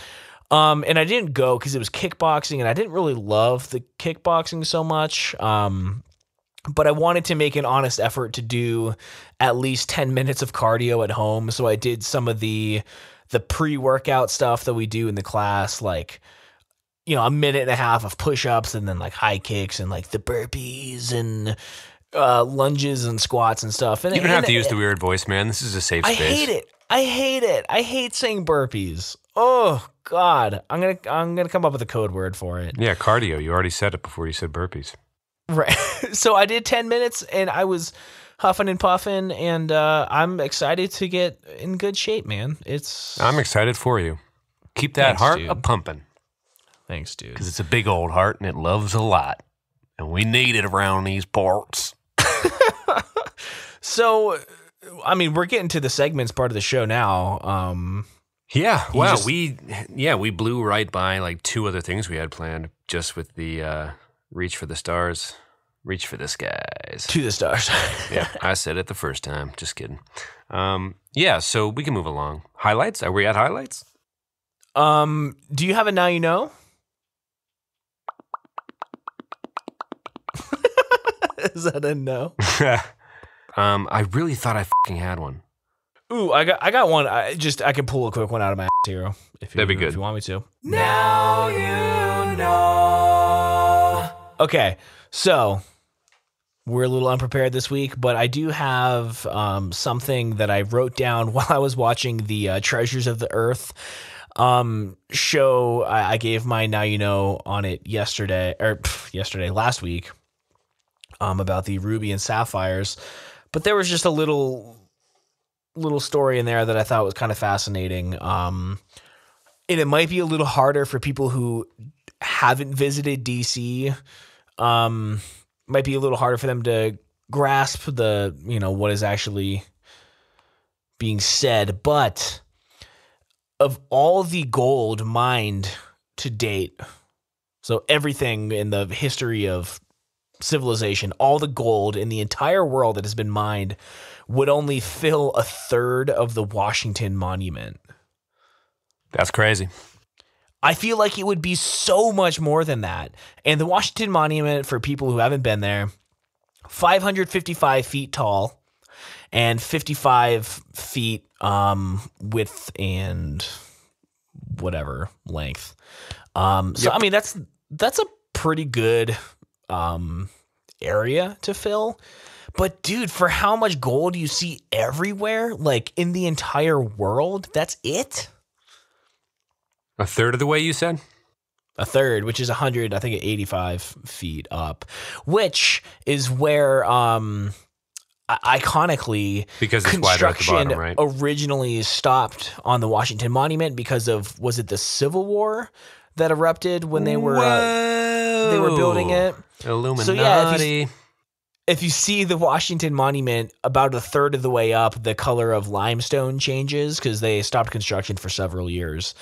And I didn't go because it was kickboxing, and I didn't really love the kickboxing so much. But I wanted to make an honest effort to do at least 10 minutes of cardio at home. So I did some of the pre-workout stuff that we do in the class, a minute and a half of push-ups and then high kicks and the burpees and lunges and squats and stuff. And you don't have to use the weird voice, man. This is a safe space. I hate it. I hate saying burpees. Oh God, I'm gonna come up with a code word for it. Yeah, cardio. You already said it before you said burpees. Right. So I did 10 minutes and I was huffing and puffing, and I'm excited to get in good shape, man. I'm excited for you. Keep that heart a pumping. Thanks, dude. Because it's a big old heart and it loves a lot, and we need it around these parts. So, we're getting to the segments part of the show now. Yeah. Wow. We blew right by 2 other things we had planned just with the reach for the stars, reach for the skies. To the stars. Yeah. I said it the first time. Just kidding. Yeah. So we can move along. Highlights? Are we at highlights? Do you have a now you know? Is that a no? I really thought I fucking had one. Ooh, I got one. I can pull a quick one out of my ass here That'd be good if you want me to. Now you know. Okay, so we're a little unprepared this week, but I do have something that I wrote down while I was watching the Treasures of the Earth show. I gave my now you know on it last week. About the ruby and sapphires, but there was just a little story in there that I thought was kind of fascinating. And it might be a little harder for people who haven't visited DC. Might be a little harder for them to grasp what is actually being said. But of all the gold mined to date, so everything in the history of civilization, all the gold in the entire world that has been mined would only fill a third of the Washington Monument. That's crazy. I feel like it would be so much more than that. And the Washington Monument, for people who haven't been there, 555 feet tall and 55 feet width and whatever length. That's a pretty good area to fill. But dude, for how much gold you see everywhere, in the entire world, that's it? A third of the way, you said? A third, which is 85 feet up, which is where iconically because it's wider at the bottom, right? Originally stopped on the Washington Monument because of, was it the Civil War that erupted when they were building it? Illuminati. So yeah, if you see the Washington Monument about a third of the way up, the color of limestone changes because they stopped construction for several years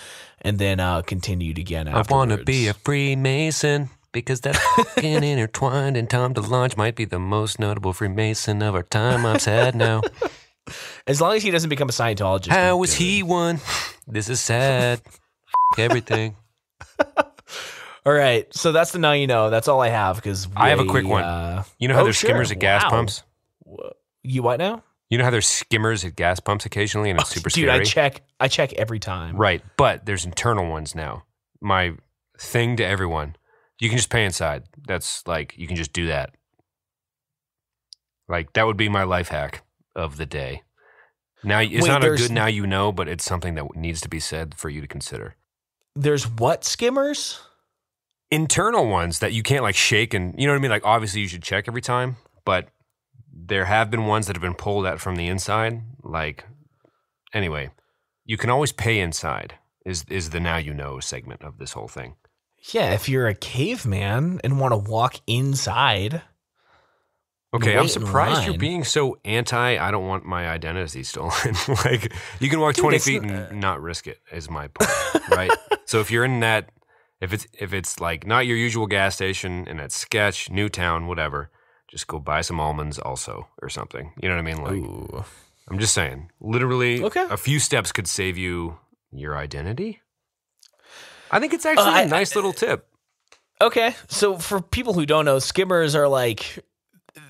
and then continued again afterwards. I want to be a Freemason because that's fucking intertwined, and Tom DeLonge might be the most notable Freemason of our time. I'm sad now. As long as he doesn't become a Scientologist. How was he one? This is sad. Everything. All right, so that's the now you know. That's all I have because I have a quick one. You know how there's skimmers at gas pumps? You what now? You know how there's skimmers at gas pumps occasionally, and it's super scary? Dude, I check every time. Right, but there's internal ones now. My thing to everyone, you can just pay inside. That's you can just do that. That would be my life hack of the day. Now, it's not a good now you know, but it's something that needs to be said for you to consider. There's what skimmers? Internal ones that you can't shake, and you know what I mean? Obviously you should check every time, but there have been ones that have been pulled out from the inside. Anyway, you can always pay inside is the now you know segment of this whole thing. Yeah, if you're a caveman and want to walk inside. Okay, I'm surprised you're being so I don't want my identity stolen. You can walk 20 feet and not risk it is my point, right? So if you're in that If it's like not your usual gas station and it's Sketch, Newtown, whatever, just go buy some almonds also or something. You know what I mean? Like, Ooh. I'm just saying, literally Okay. a few steps could save you your identity. I think it's actually a nice little tip. Okay. So for people who don't know, skimmers are like,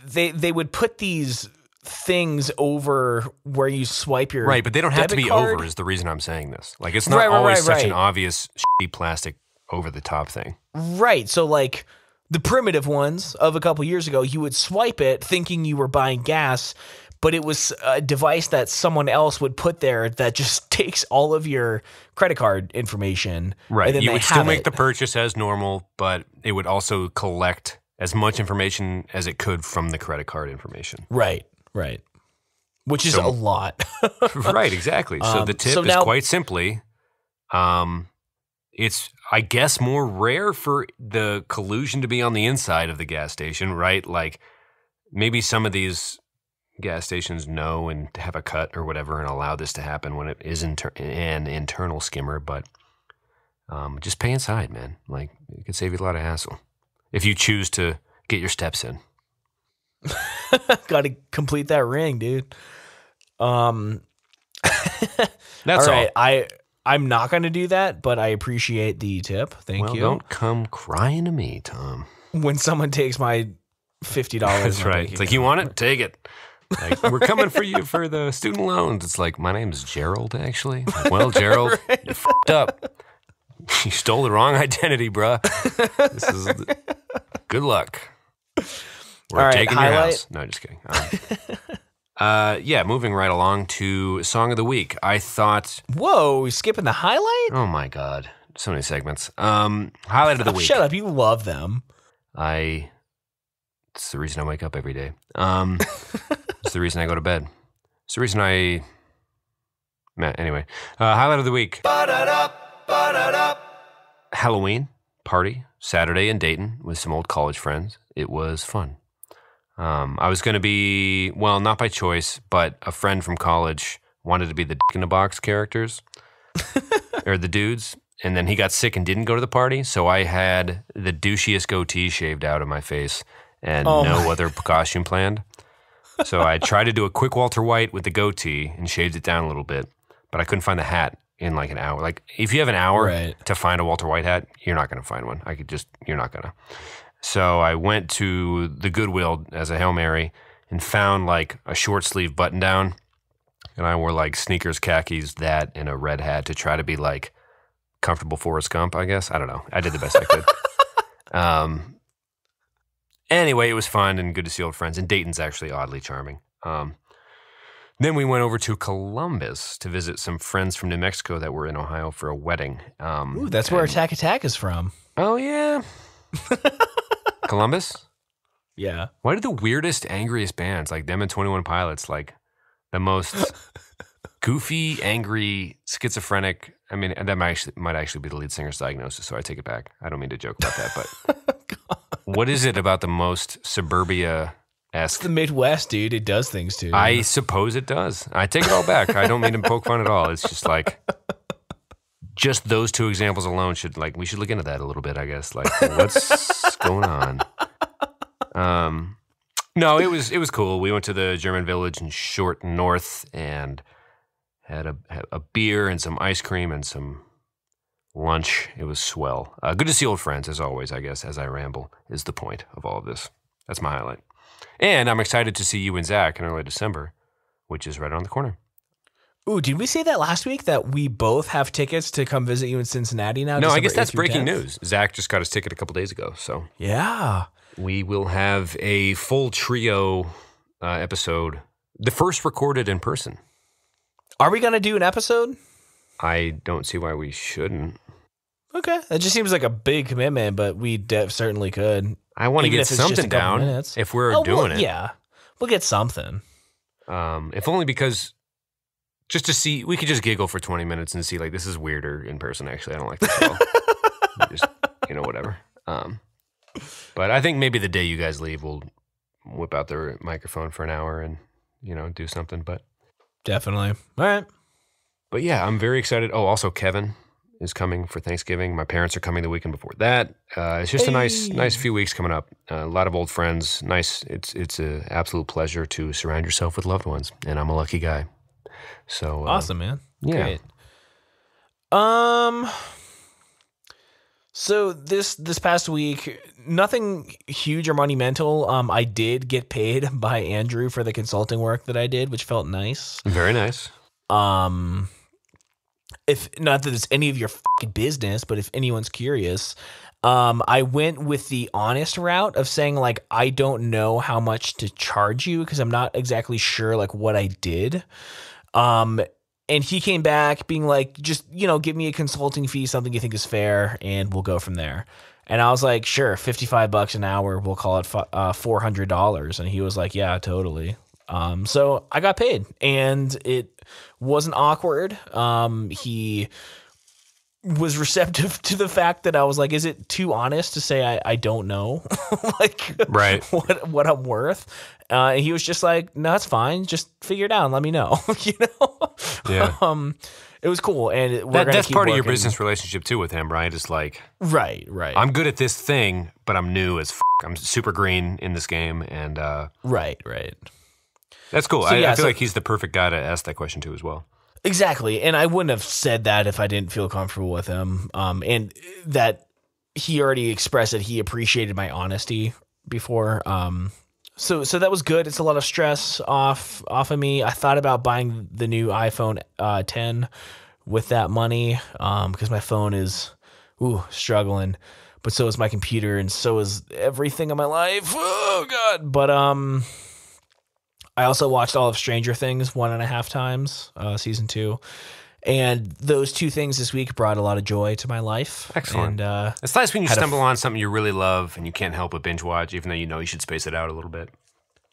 they would put these things over where you swipe your Right, but they don't have to debit be card. over is the reason I'm saying this. Like, it's not always such an obvious shitty plastic over-the-top thing. Right. So like the primitive ones of a couple years ago, you would swipe it thinking you were buying gas, but it was a device that someone else would put there that just takes all of your credit card information. Right. And then You they would still have make it. the purchase as normal, but it would also collect as much information as it could from the credit card information. Right. Right. Which is a lot. Right, exactly. So the tip is quite simply, it's, I guess, more rare for the collusion to be on the inside of the gas station, right? Like maybe some of these gas stations know and have a cut or whatever and allow this to happen when it is an internal skimmer, but just pay inside, man. Like it could save you a lot of hassle if you choose to get your steps in. Got to complete that ring, dude. That's all right. all. I'm not going to do that, but I appreciate the tip. Thank you. Don't come crying to me, Tom. When someone takes my $50, That's right. It's like, you want it? Take it. Like, we're coming for you for the student loans. It's like, my name's Gerald, actually. Like, well, Gerald, you f***ed up. You stole the wrong identity, bruh. This is good luck. We're All right, taking your highlight. house. No, just kidding. Yeah, moving right along to Song of the Week. I thought, Whoa, we skipping the highlight? oh my God, so many segments. Highlight of the week. Shut up. You love them. It's the reason I wake up every day. It's the reason I go to bed. It's the reason anyway. Highlight of the week. Halloween party, Saturday in Dayton with some old college friends. It was fun. I was going to be, well, not by choice, but a friend from college wanted to be the Dick in a Box characters, or the dudes, and then he got sick and didn't go to the party, so I had the douchiest goatee shaved out of my face and no other costume planned. So I tried to do a quick Walter White with the goatee and shaved it down a little bit, but I couldn't find the hat in like an hour. Like, if you have an hour to find a Walter White hat, you're not going to find one. You're not going to. So I went to the Goodwill as a Hail Mary and found like a short sleeve button down. And I wore like sneakers, khakis, that, and a red hat to try to be like comfortable Forrest Gump, I guess. I don't know. I did the best I could. Anyway, it was fun and good to see old friends. And Dayton's actually oddly charming. Then we went over to Columbus to visit some friends from New Mexico that were in Ohio for a wedding. Ooh, that's where Attack Attack is from. Oh, yeah. Columbus? Yeah. Why do the weirdest, angriest bands, like them and 21 Pilots, like the most goofy, angry, schizophrenic? I mean, that might actually be the lead singer's diagnosis, so I take it back. I don't mean to joke about that, but what is it about the most suburbia-esque? It's the Midwest, dude. It does things too. I suppose it does. I take it all back. I don't mean to poke fun at all. It's just like, just those two examples alone we should look into that a little bit, I guess. Like, what's going on? No, it was cool. We went to the German village in Short North and had a beer and some ice cream and some lunch. It was swell. Good to see old friends, as always, I guess, as I ramble, is the point of all of this. That's my highlight. And I'm excited to see you and Zach in early December, which is right around the corner. Ooh, did we say that last week that we both have tickets to come visit you in Cincinnati now? No, I guess December that's 8th through breaking 10th? news. Zach just got his ticket a couple days ago, so Yeah. we will have a full trio episode, the first recorded in person. Are we going to do an episode? I don't see why we shouldn't. Okay. That just seems like a big commitment, but we certainly could. I want to Even get if it's just something a couple down minutes. if we're doing it. Yeah. We'll get something. If only because just to see, we could just giggle for 20 minutes and see, like, this is weirder in person, actually. I don't like this at all. Just, whatever. But I think maybe the day you guys leave, we'll whip out the microphone for an hour and, do something. But Definitely. All right. But yeah, I'm very excited. Oh, also Kevin is coming for Thanksgiving. My parents are coming the weekend before that. It's just a nice few weeks coming up. A lot of old friends. Nice. It's an absolute pleasure to surround yourself with loved ones, and I'm a lucky guy. So awesome, man. Yeah. Great. So this past week, nothing huge or monumental. I did get paid by Andrew for the consulting work that I did, which felt nice. Very nice. If not that it's any of your fucking business, but if anyone's curious, I went with the honest route of saying like, I don't know how much to charge you because I'm not exactly sure like what I did. And he came back being like, just, give me a consulting fee, something you think is fair, and we'll go from there. And I was like, sure, $55 an hour. We'll call it $400. And he was like, yeah, totally. So I got paid, and it wasn't awkward. He was receptive to the fact that I was like, is it too honest to say I don't know like right. what I'm worth? And he was just like, no, that's fine. Just figure it out and let me know. Yeah. It was cool. And that's part of your business relationship too with him, right? It's like, right. I'm good at this thing, but I'm new as I'm super green in this game. And, right. That's cool. So, I feel like he's the perfect guy to ask that question to as well. Exactly. And I wouldn't have said that if I didn't feel comfortable with him. And that he already expressed that he appreciated my honesty before. So that was good. It's a lot of stress off of me. I thought about buying the new iPhone 10 with that money because my phone is struggling. But so is my computer, and so is everything in my life. Oh, God. But I also watched all of Stranger Things 1.5 times, season 2. And those two things this week brought a lot of joy to my life. Excellent. And, it's nice when you stumble on something you really love and you can't help but binge watch, even though you should space it out a little bit.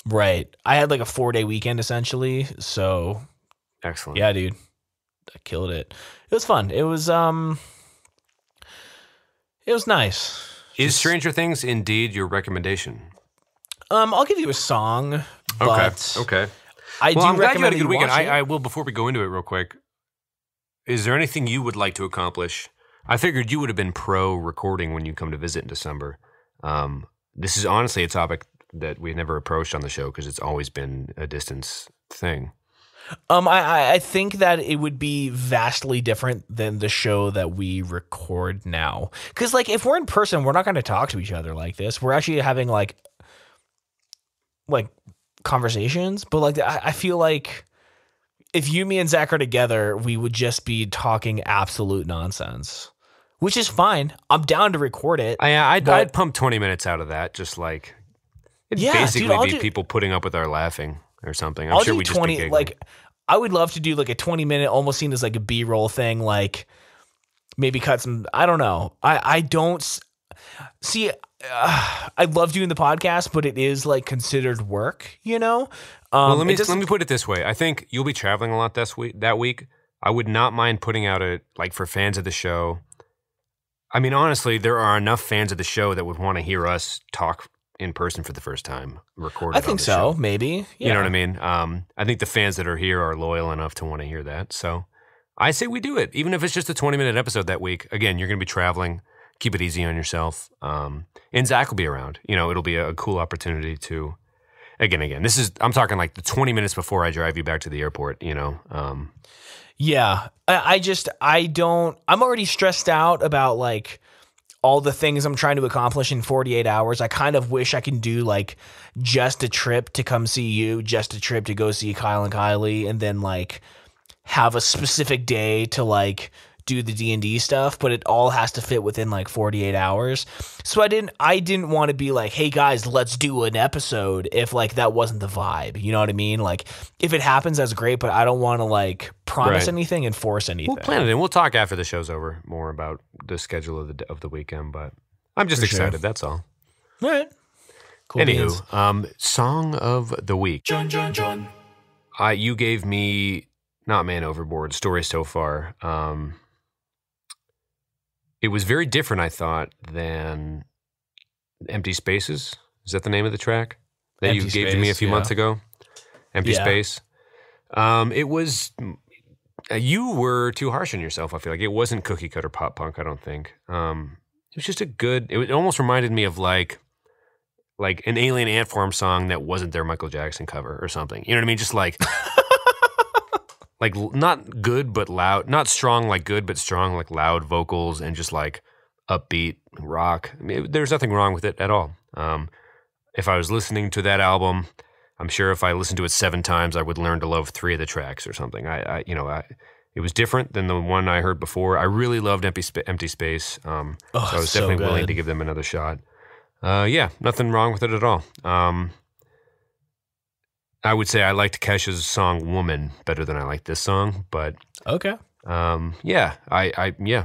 Right. I had like a 4-day weekend, essentially. So, excellent. Yeah, dude. I killed it. It was fun. It was nice. Is Stranger Things indeed your recommendation? I'll give you a song. But okay. I'm glad you had a good weekend. I will, before we go into it real quick, is there anything you would like to accomplish? I figured you would have been pro recording when you come to visit in December. This is honestly a topic that we've never approached on the show because it's always been a distance thing. I think that it would be vastly different than the show that we record now. Because like if we're in person, we're not going to talk to each other like this. We're actually having like conversations. But like I feel like if you, me, and Zach are together, we would just be talking absolute nonsense, which is fine. I'm down to record it. I'd pump 20 minutes out of that. Just like it'd basically be people putting up with our laughing or something. I'm sure we just be giggling. I would love to do like a 20-minute, almost seen as like a B-roll thing. Like maybe cut some. I don't know. I don't see. I love doing the podcast, but it is like considered work. Well, let me put it this way. I think you'll be traveling a lot that week. I would not mind putting out for fans of the show. I mean, honestly, there are enough fans of the show that would want to hear us talk in person for the first time, recorded. I think so, maybe. Yeah. You know what I mean? I think the fans that are here are loyal enough to want to hear that. So I say we do it, even if it's just a 20-minute episode that week. Again, you're going to be traveling. Keep it easy on yourself. And Zach will be around. It'll be a cool opportunity to, again, I'm talking like the 20 minutes before I drive you back to the airport, Yeah. I'm already stressed out about like all the things I'm trying to accomplish in 48 hours. I kind of wish I can do like just a trip to come see you, just a trip to go see Kyle and Kylie, and then like have a specific day to like do the D&D stuff, but it all has to fit within like 48 hours. So I didn't want to be like, hey guys, let's do an episode if like that wasn't the vibe. You know what I mean? Like if it happens, that's great, but I don't want to like promise anything and force anything. We'll plan it in. We'll talk after the show's over more about the schedule of the weekend, but I'm just excited. Sure. That's all. All right. Cool. Anywho, song of the week. John. You gave me not Man Overboard, Story So Far. It was very different, I thought, than Empty Spaces. Is that the name of the track that you gave to me a few months ago? Empty Space. It was You were too harsh on yourself, I feel like. It wasn't cookie cutter pop punk, I don't think. It was just a good, it almost reminded me of like an Alien Ant Farm song that wasn't their Michael Jackson cover or something. You know what I mean? Just like, like not good but loud, not strong like good but strong like loud vocals and just like upbeat rock. I mean, there's nothing wrong with it at all. If I was listening to that album, I'm sure if I listened to it 7 times, I would learn to love 3 of the tracks or something. It was different than the one I heard before. I really loved Empty Space. So I was definitely willing to give them another shot. Yeah, nothing wrong with it at all. I would say I liked Kesha's song "Woman" better than I like this song, but okay. Yeah,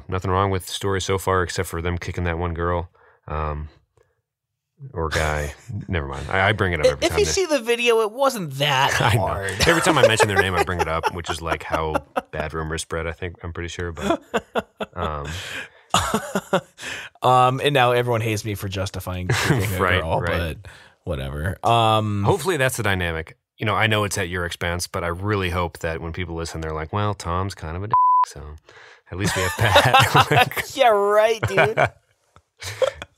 nothing wrong with the story so far except for them kicking that one girl. Or guy. Never mind. I bring it up every time. If you see the video, it wasn't that hard. Every time I mention their name, I bring it up, which is like how bad rumors spread, I'm pretty sure. But and now everyone hates me for justifying kicking a girl, but whatever. Hopefully that's the dynamic. I know it's at your expense, but I really hope that when people listen, they're like, well, Tom's kind of a so at least we have Pat. Yeah, right, dude.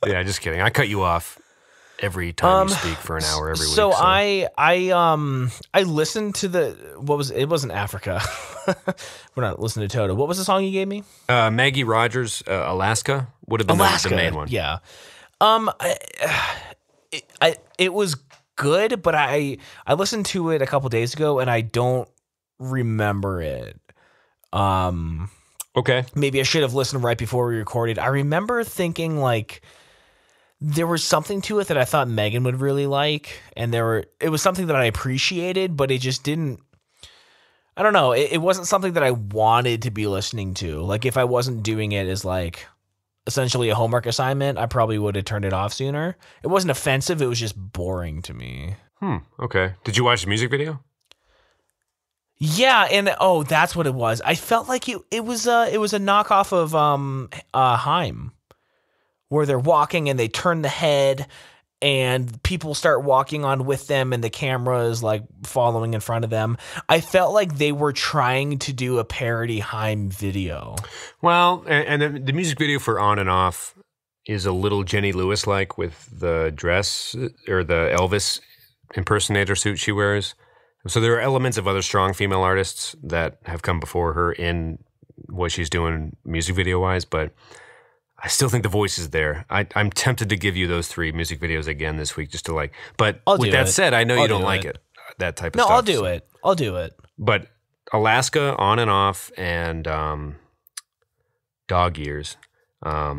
Yeah, just kidding. I cut you off every time you speak for an hour every week. So I listened to it wasn't Africa. We're not listening to Toto. What was the song you gave me? Maggie Rogers, Alaska would have been the main one. Yeah. It was good, but I listened to it a couple days ago and I don't remember it. Okay. Maybe I should have listened right before we recorded. I remember thinking like there was something to it that I thought Megan would really like, and it was something that I appreciated, but it just didn't. I don't know. It wasn't something that I wanted to be listening to. Like if I wasn't doing it as like essentially a homework assignment, I probably would have turned it off sooner. It wasn't offensive. It was just boring to me. Okay. Did you watch the music video? Yeah, and that's what it was. I felt like it was a knockoff of Haim, where they're walking and they turn the head and people start walking on with them and the camera is like following in front of them. I felt like they were trying to do a parody Haim video. Well, and the music video for On and Off is a little Jenny Lewis like with the dress or the Elvis impersonator suit she wears. So there are elements of other strong female artists that have come before her in what she's doing music video-wise, but I still think the voice is there. I'm tempted to give you those 3 music videos again this week just to like, but with that said, I know you don't like it, that type of stuff. No, I'll do it. But Alaska, On and Off, and Dog Years, I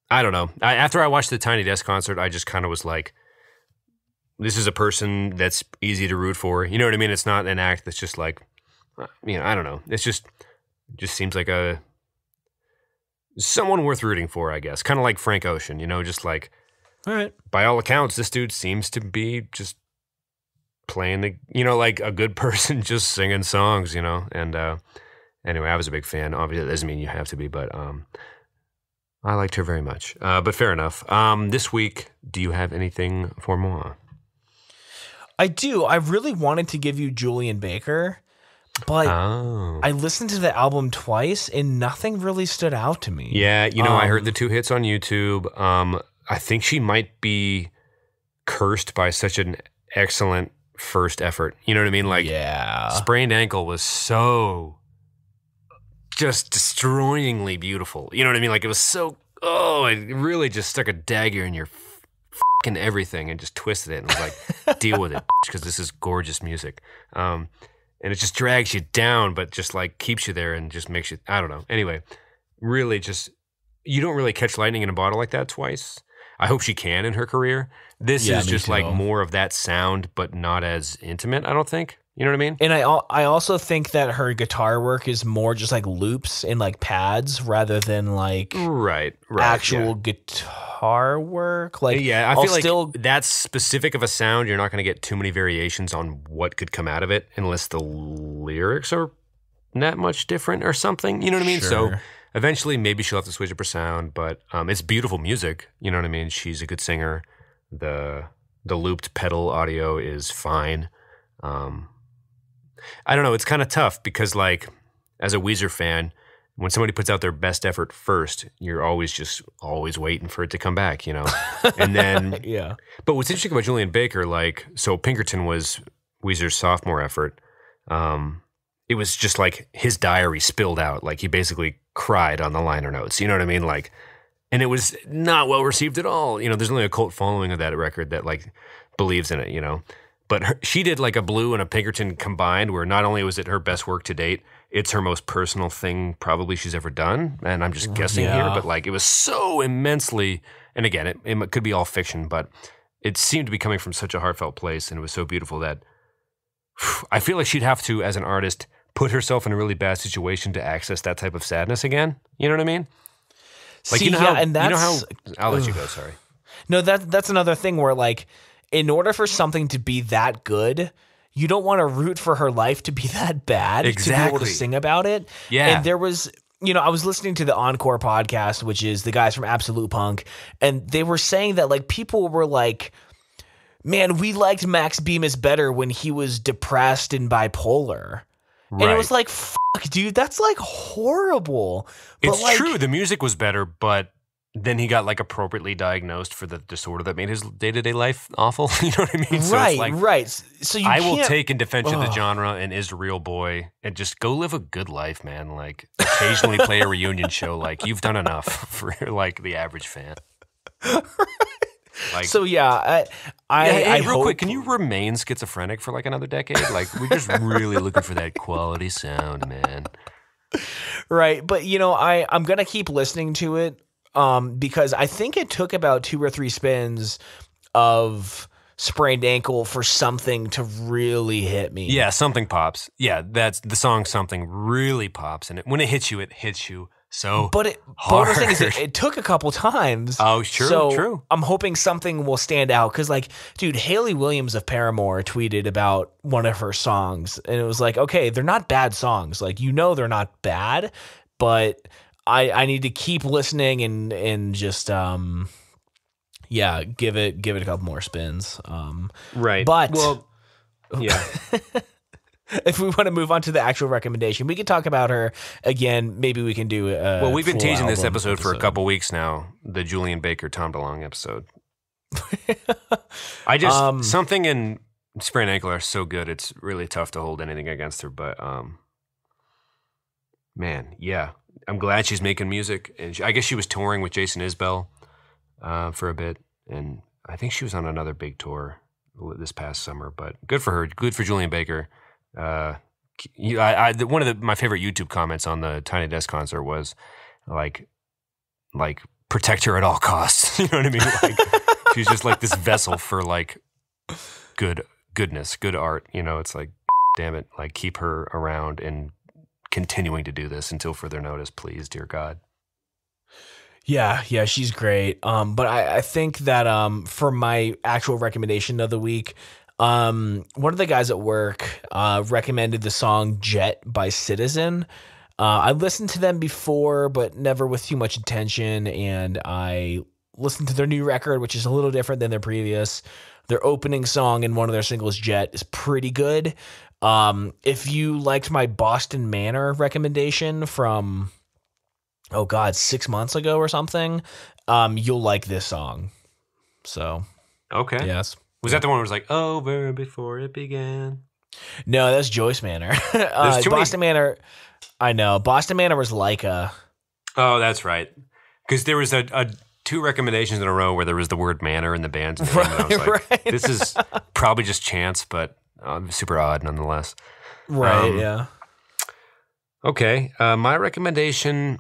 don't know. After I watched the Tiny Desk concert, I just kind of was like, this is a person that's easy to root for. You know what I mean? It's not an act that's just like, I don't know. It's just seems like someone worth rooting for, I guess. Kind of like Frank Ocean, just like, all right. By all accounts, this dude seems to be just playing like a good person just singing songs, And anyway, I was a big fan. Obviously, that doesn't mean you have to be, but I liked her very much. But fair enough. This week, do you have anything for moi? I do. I really wanted to give you Julian Baker, but I listened to the album twice and nothing really stood out to me. Yeah, I heard the 2 hits on YouTube. I think she might be cursed by such an excellent first effort. You know what I mean? Like, yeah. Sprained Ankle was so just destroyingly beautiful. You know what I mean? Like, it was so, it really just stuck a dagger in your fucking everything and just twisted it and was like, deal with it, because this is gorgeous music. And it just drags you down, but just like keeps you there and just makes you, I don't know. Anyway, really just, you don't really catch lightning in a bottle like that twice. I hope she can in her career. This is just like more of that sound, but not as intimate, I don't think. You know what I mean? And I also think that her guitar work is more just like loops and like pads rather than like actual guitar work. Like, yeah, I feel like that's specific of a sound. You're not going to get too many variations on what could come out of it unless the lyrics are not much different or something. You know what I mean? Sure. So eventually maybe she'll have to switch up her sound, but it's beautiful music. You know what I mean? She's a good singer. The looped pedal audio is fine. I don't know. It's kind of tough because like as a Weezer fan, when somebody puts out their best effort first, you're always waiting for it to come back, you know? And then, Yeah. But what's interesting about Julian Baker, like, so Pinkerton was Weezer's sophomore effort. It was just like his diary spilled out. Like, he basically cried on the liner notes, you know what I mean? Like, and it was not well received at all. You know, there's only a cult following of that record that, like, believes in it, you know? But she did like a Blue and a Pinkerton combined, where not only was it her best work to date, it's her most personal thing probably she's ever done. And I'm just guessing here, but like it was so immensely, and again, it could be all fiction, but it seemed to be coming from such a heartfelt place, and it was so beautiful that I feel like she'd have to, as an artist, put herself in a really bad situation to access that type of sadness again. You know what I mean? Like, See, you know yeah, how, and that's, you know how, I'll let you go, sorry. No, that's another thing where, like, in order for something to be that good, you don't want to root for her life to be that bad to be able to sing about it. Yeah. And there was, you know, I was listening to the Encore podcast, which is the guys from Absolute Punk, and they were saying that, like, people were like, man, we liked Max Bemis better when he was depressed and bipolar. Right. And it was like, fuck, dude, that's like horrible. But it's like, true. The music was better, but then he got like appropriately diagnosed for the disorder that made his day-to-day life awful. You know what I mean? So right, it's like, right. So you I can't, will take in defense of the genre and is a real boy and just go live a good life, man. Like, occasionally play a reunion show. Like, you've done enough for like the average fan. Like, so yeah, I real real quick, can you remain schizophrenic for like another decade? Like, we're just really looking for that quality sound, man. Right, but you know, I'm gonna keep listening to it. Because I think it took about 2 or 3 spins of Sprained Ankle for something to really hit me. Yeah, something pops. Yeah, that's the song. Something really pops, and when it hits you so But hard. the thing is, it took a couple times. Oh, true, so true. I'm hoping something will stand out because, like, dude, Haley Williams of Paramore tweeted about one of her songs, and it was like, okay, they're not bad songs. Like, you know, they're not bad, but I need to keep listening and just give it a couple more spins. Right. But well, yeah. if we want to move on to the actual recommendation, we can talk about her again. Maybe we can do Well, we've been full teasing this album episode for a couple weeks now, the Julian Baker Tom DeLonge episode. I just something in Sprained Ankle are so good, it's really tough to hold anything against her, but man, yeah. I'm glad she's making music, and I guess she was touring with Jason Isbell for a bit, and I think she was on another big tour this past summer. But good for her, good for Julian Baker. One of my favorite YouTube comments on the Tiny Desk concert was like protect her at all costs. You know what I mean? Like, she's just like this vessel for like goodness, good art. You know, it's like, damn it, like keep her around and continuing to do this until further notice, please, dear God. Yeah, she's great. But I think that for my actual recommendation of the week, one of the guys at work recommended the song Jet by Citizen. I listened to them before, but never with too much attention, and I listened to their new record, which is a little different than their previous. Their opening song in one of their singles, Jet, is pretty good. If you liked my Boston Manor recommendation from, 6 months ago or something, you'll like this song. So, okay. Yes. Was that the one where it was like, over before it began? No, that's Joyce Manor. Boston Manor, I know. Boston Manor was Leica. Oh, that's right. Because there was a 2 recommendations in a row where there was the word manor in the band's name. Right, and I was like, right. This is probably just chance, but super odd nonetheless. Right, yeah. Okay. My recommendation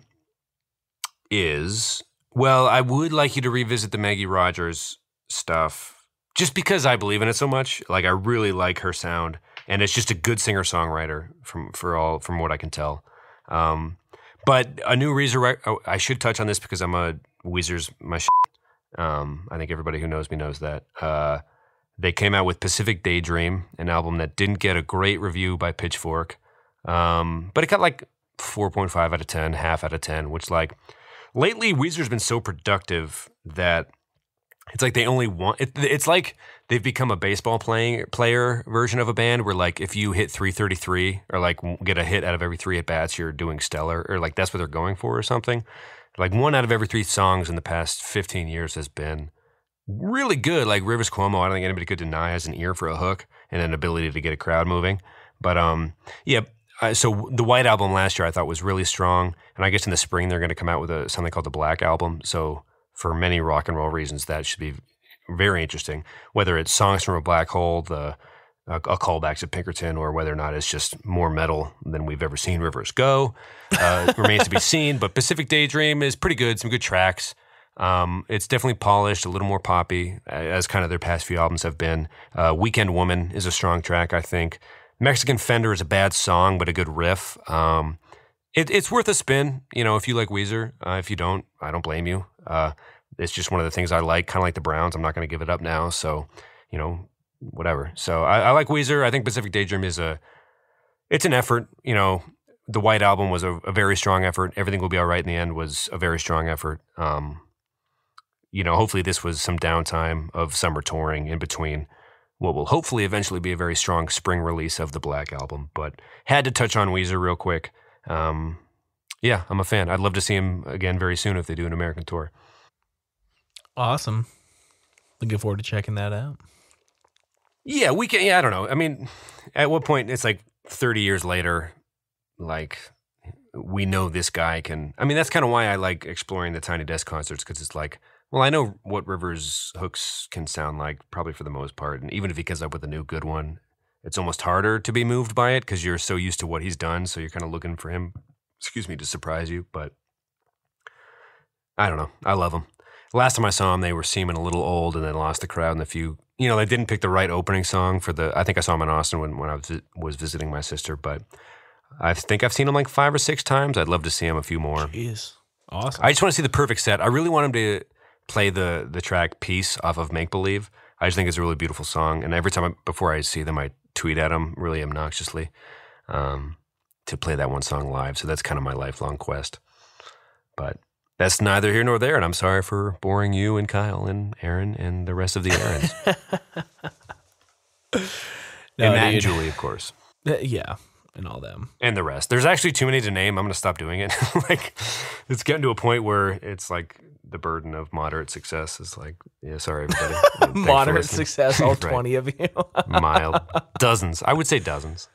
is, well, I would like you to revisit the Maggie Rogers stuff just because I believe in it so much. Like, I really like her sound, and it's just a good singer-songwriter from what I can tell. But a new Weezer, I should touch on this because I'm a Weezer's my shit. I think everybody who knows me knows that. They came out with Pacific Daydream, an album that didn't get a great review by Pitchfork, but it got like 4.5 out of 10, half out of 10, which, like, lately Weezer's been so productive that It's like they only want. It's like they've become a baseball player version of a band, where like if you hit 333 or like get a hit out of every 3 at bats, you're doing stellar, or like that's what they're going for or something. Like 1 out of every 3 songs in the past 15 years has been really good. Like Rivers Cuomo, I don't think anybody could deny has an ear for a hook and an ability to get a crowd moving. But yeah. So the White Album last year I thought was really strong, and I guess in the spring they're going to come out with something called the Black Album. So for many rock and roll reasons, that should be very interesting. Whether it's Songs from a Black Hole, a callback to Pinkerton, or whether or not it's just more metal than we've ever seen Rivers go, remains to be seen. But Pacific Daydream is pretty good, some good tracks. It's definitely polished, a little more poppy, as kind of their past few albums have been. Weekend Woman is a strong track, I think. Mexican Fender is a bad song, but a good riff. It's worth a spin, if you like Weezer. If you don't, I don't blame you. It's just one of the things I like, kind of like the Browns. I'm not going to give it up now, so, whatever. So I like Weezer. I think Pacific Daydream it's an effort. The White Album was a very strong effort. Everything Will Be All Right in the End was a very strong effort. Hopefully this was some downtime of summer touring in between what will hopefully eventually be a very strong spring release of the Black Album. But had to touch on Weezer real quick. Yeah, I'm a fan. I'd love to see him again very soon if they do an American tour. Awesome. Looking forward to checking that out. Yeah, we can. Yeah, I don't know. I mean, at what point it's like 30 years later, like we know this guy can. I mean, that's kind of why I like exploring the Tiny Desk concerts, because it's like, well, I know what Rivers' hooks can sound like, probably for the most part, and even if he comes up with a new good one, it's almost harder to be moved by it because you're so used to what he's done, so you're kind of looking for him, to surprise you. But I don't know. I love him. Last time I saw him, they were seeming a little old and then lost the crowd in the few. They didn't pick the right opening song for I think I saw him in Austin when I was visiting my sister, but I think I've seen him like 5 or 6 times. I'd love to see him a few more. Jeez. Awesome. I just want to see the perfect set. I really want him to play the track Peace off of Make Believe. I just think it's a really beautiful song, and every time before I see them, I tweet at him really obnoxiously to play that one song live. So that's kind of my lifelong quest. But that's neither here nor there, and I'm sorry for boring you and Kyle and Aaron and the rest of the Aarons. And Matt and Julie, of course. Yeah, and all them. And the rest. There's actually too many to name. I'm going to stop doing it. Like, it's getting to a point where it's like the burden of moderate success is like, yeah, sorry, everybody. Moderate success, all 20 of you. Mild. Dozens. I would say dozens.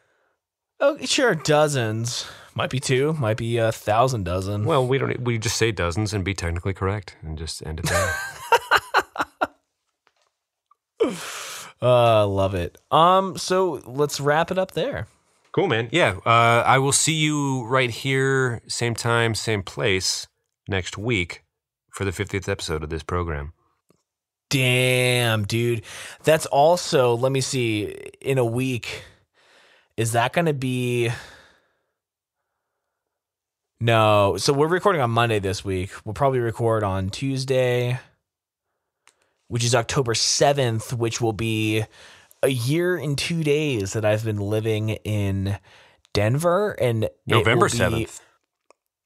Oh, sure, dozens. Might be 2, might be 1,000 dozen. Well, we just say dozens and be technically correct and just end it there. Love it. So let's wrap it up there. Cool, man. Yeah, I will see you right here, same time, same place next week for the 50th episode of this program. Damn, dude. That's also, let me see, in a week, is that going to be... No. So we're recording on Monday this week. We'll probably record on Tuesday, which is October 7th, which will be a year and 2 days that I've been living in Denver. And November 7th.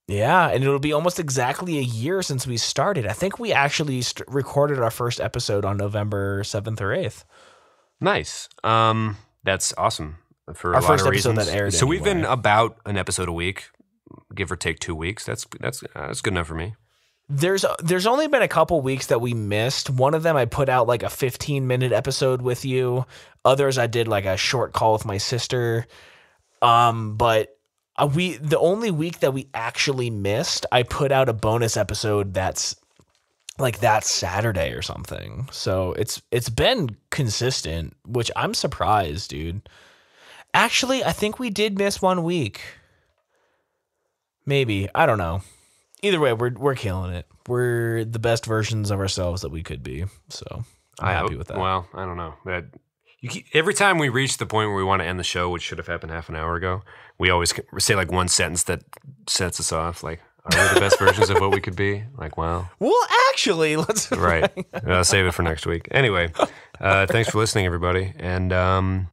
Yeah, and it'll be almost exactly a year since we started. I think we actually recorded our first episode on November 7th or 8th. Nice. That's awesome for our a lot first of episode reasons. that aired. So anyway. we've been about an episode a week, give or take 2 weeks. That's good enough for me. There's only been a couple weeks that we missed. One of them I put out like a 15-minute episode with you. Others I did like a short call with my sister. But the only week that we actually missed, I put out a bonus episode that's like that Saturday or something. So it's been consistent, which I'm surprised, dude. Actually, I think we did miss 1 week. Maybe. I don't know. Either way, we're killing it. We're the best versions of ourselves that we could be. So I'm happy with that. Well, I don't know. Every time we reach the point where we want to end the show, which should have happened half an hour ago, we always say like one sentence that sets us off. Like, are we the best versions of what we could be? Like, well, actually, let's right. I'll save it for next week. Anyway, thanks for listening, everybody, and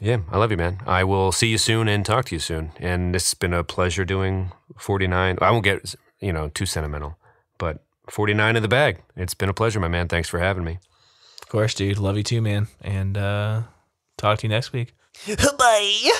yeah, I love you, man. I will see you soon and talk to you soon. And it's been a pleasure doing 49. I won't get too sentimental, but 49 in the bag. It's been a pleasure, my man. Thanks for having me. Of course, dude. Love you too, man. And talk to you next week. Bye.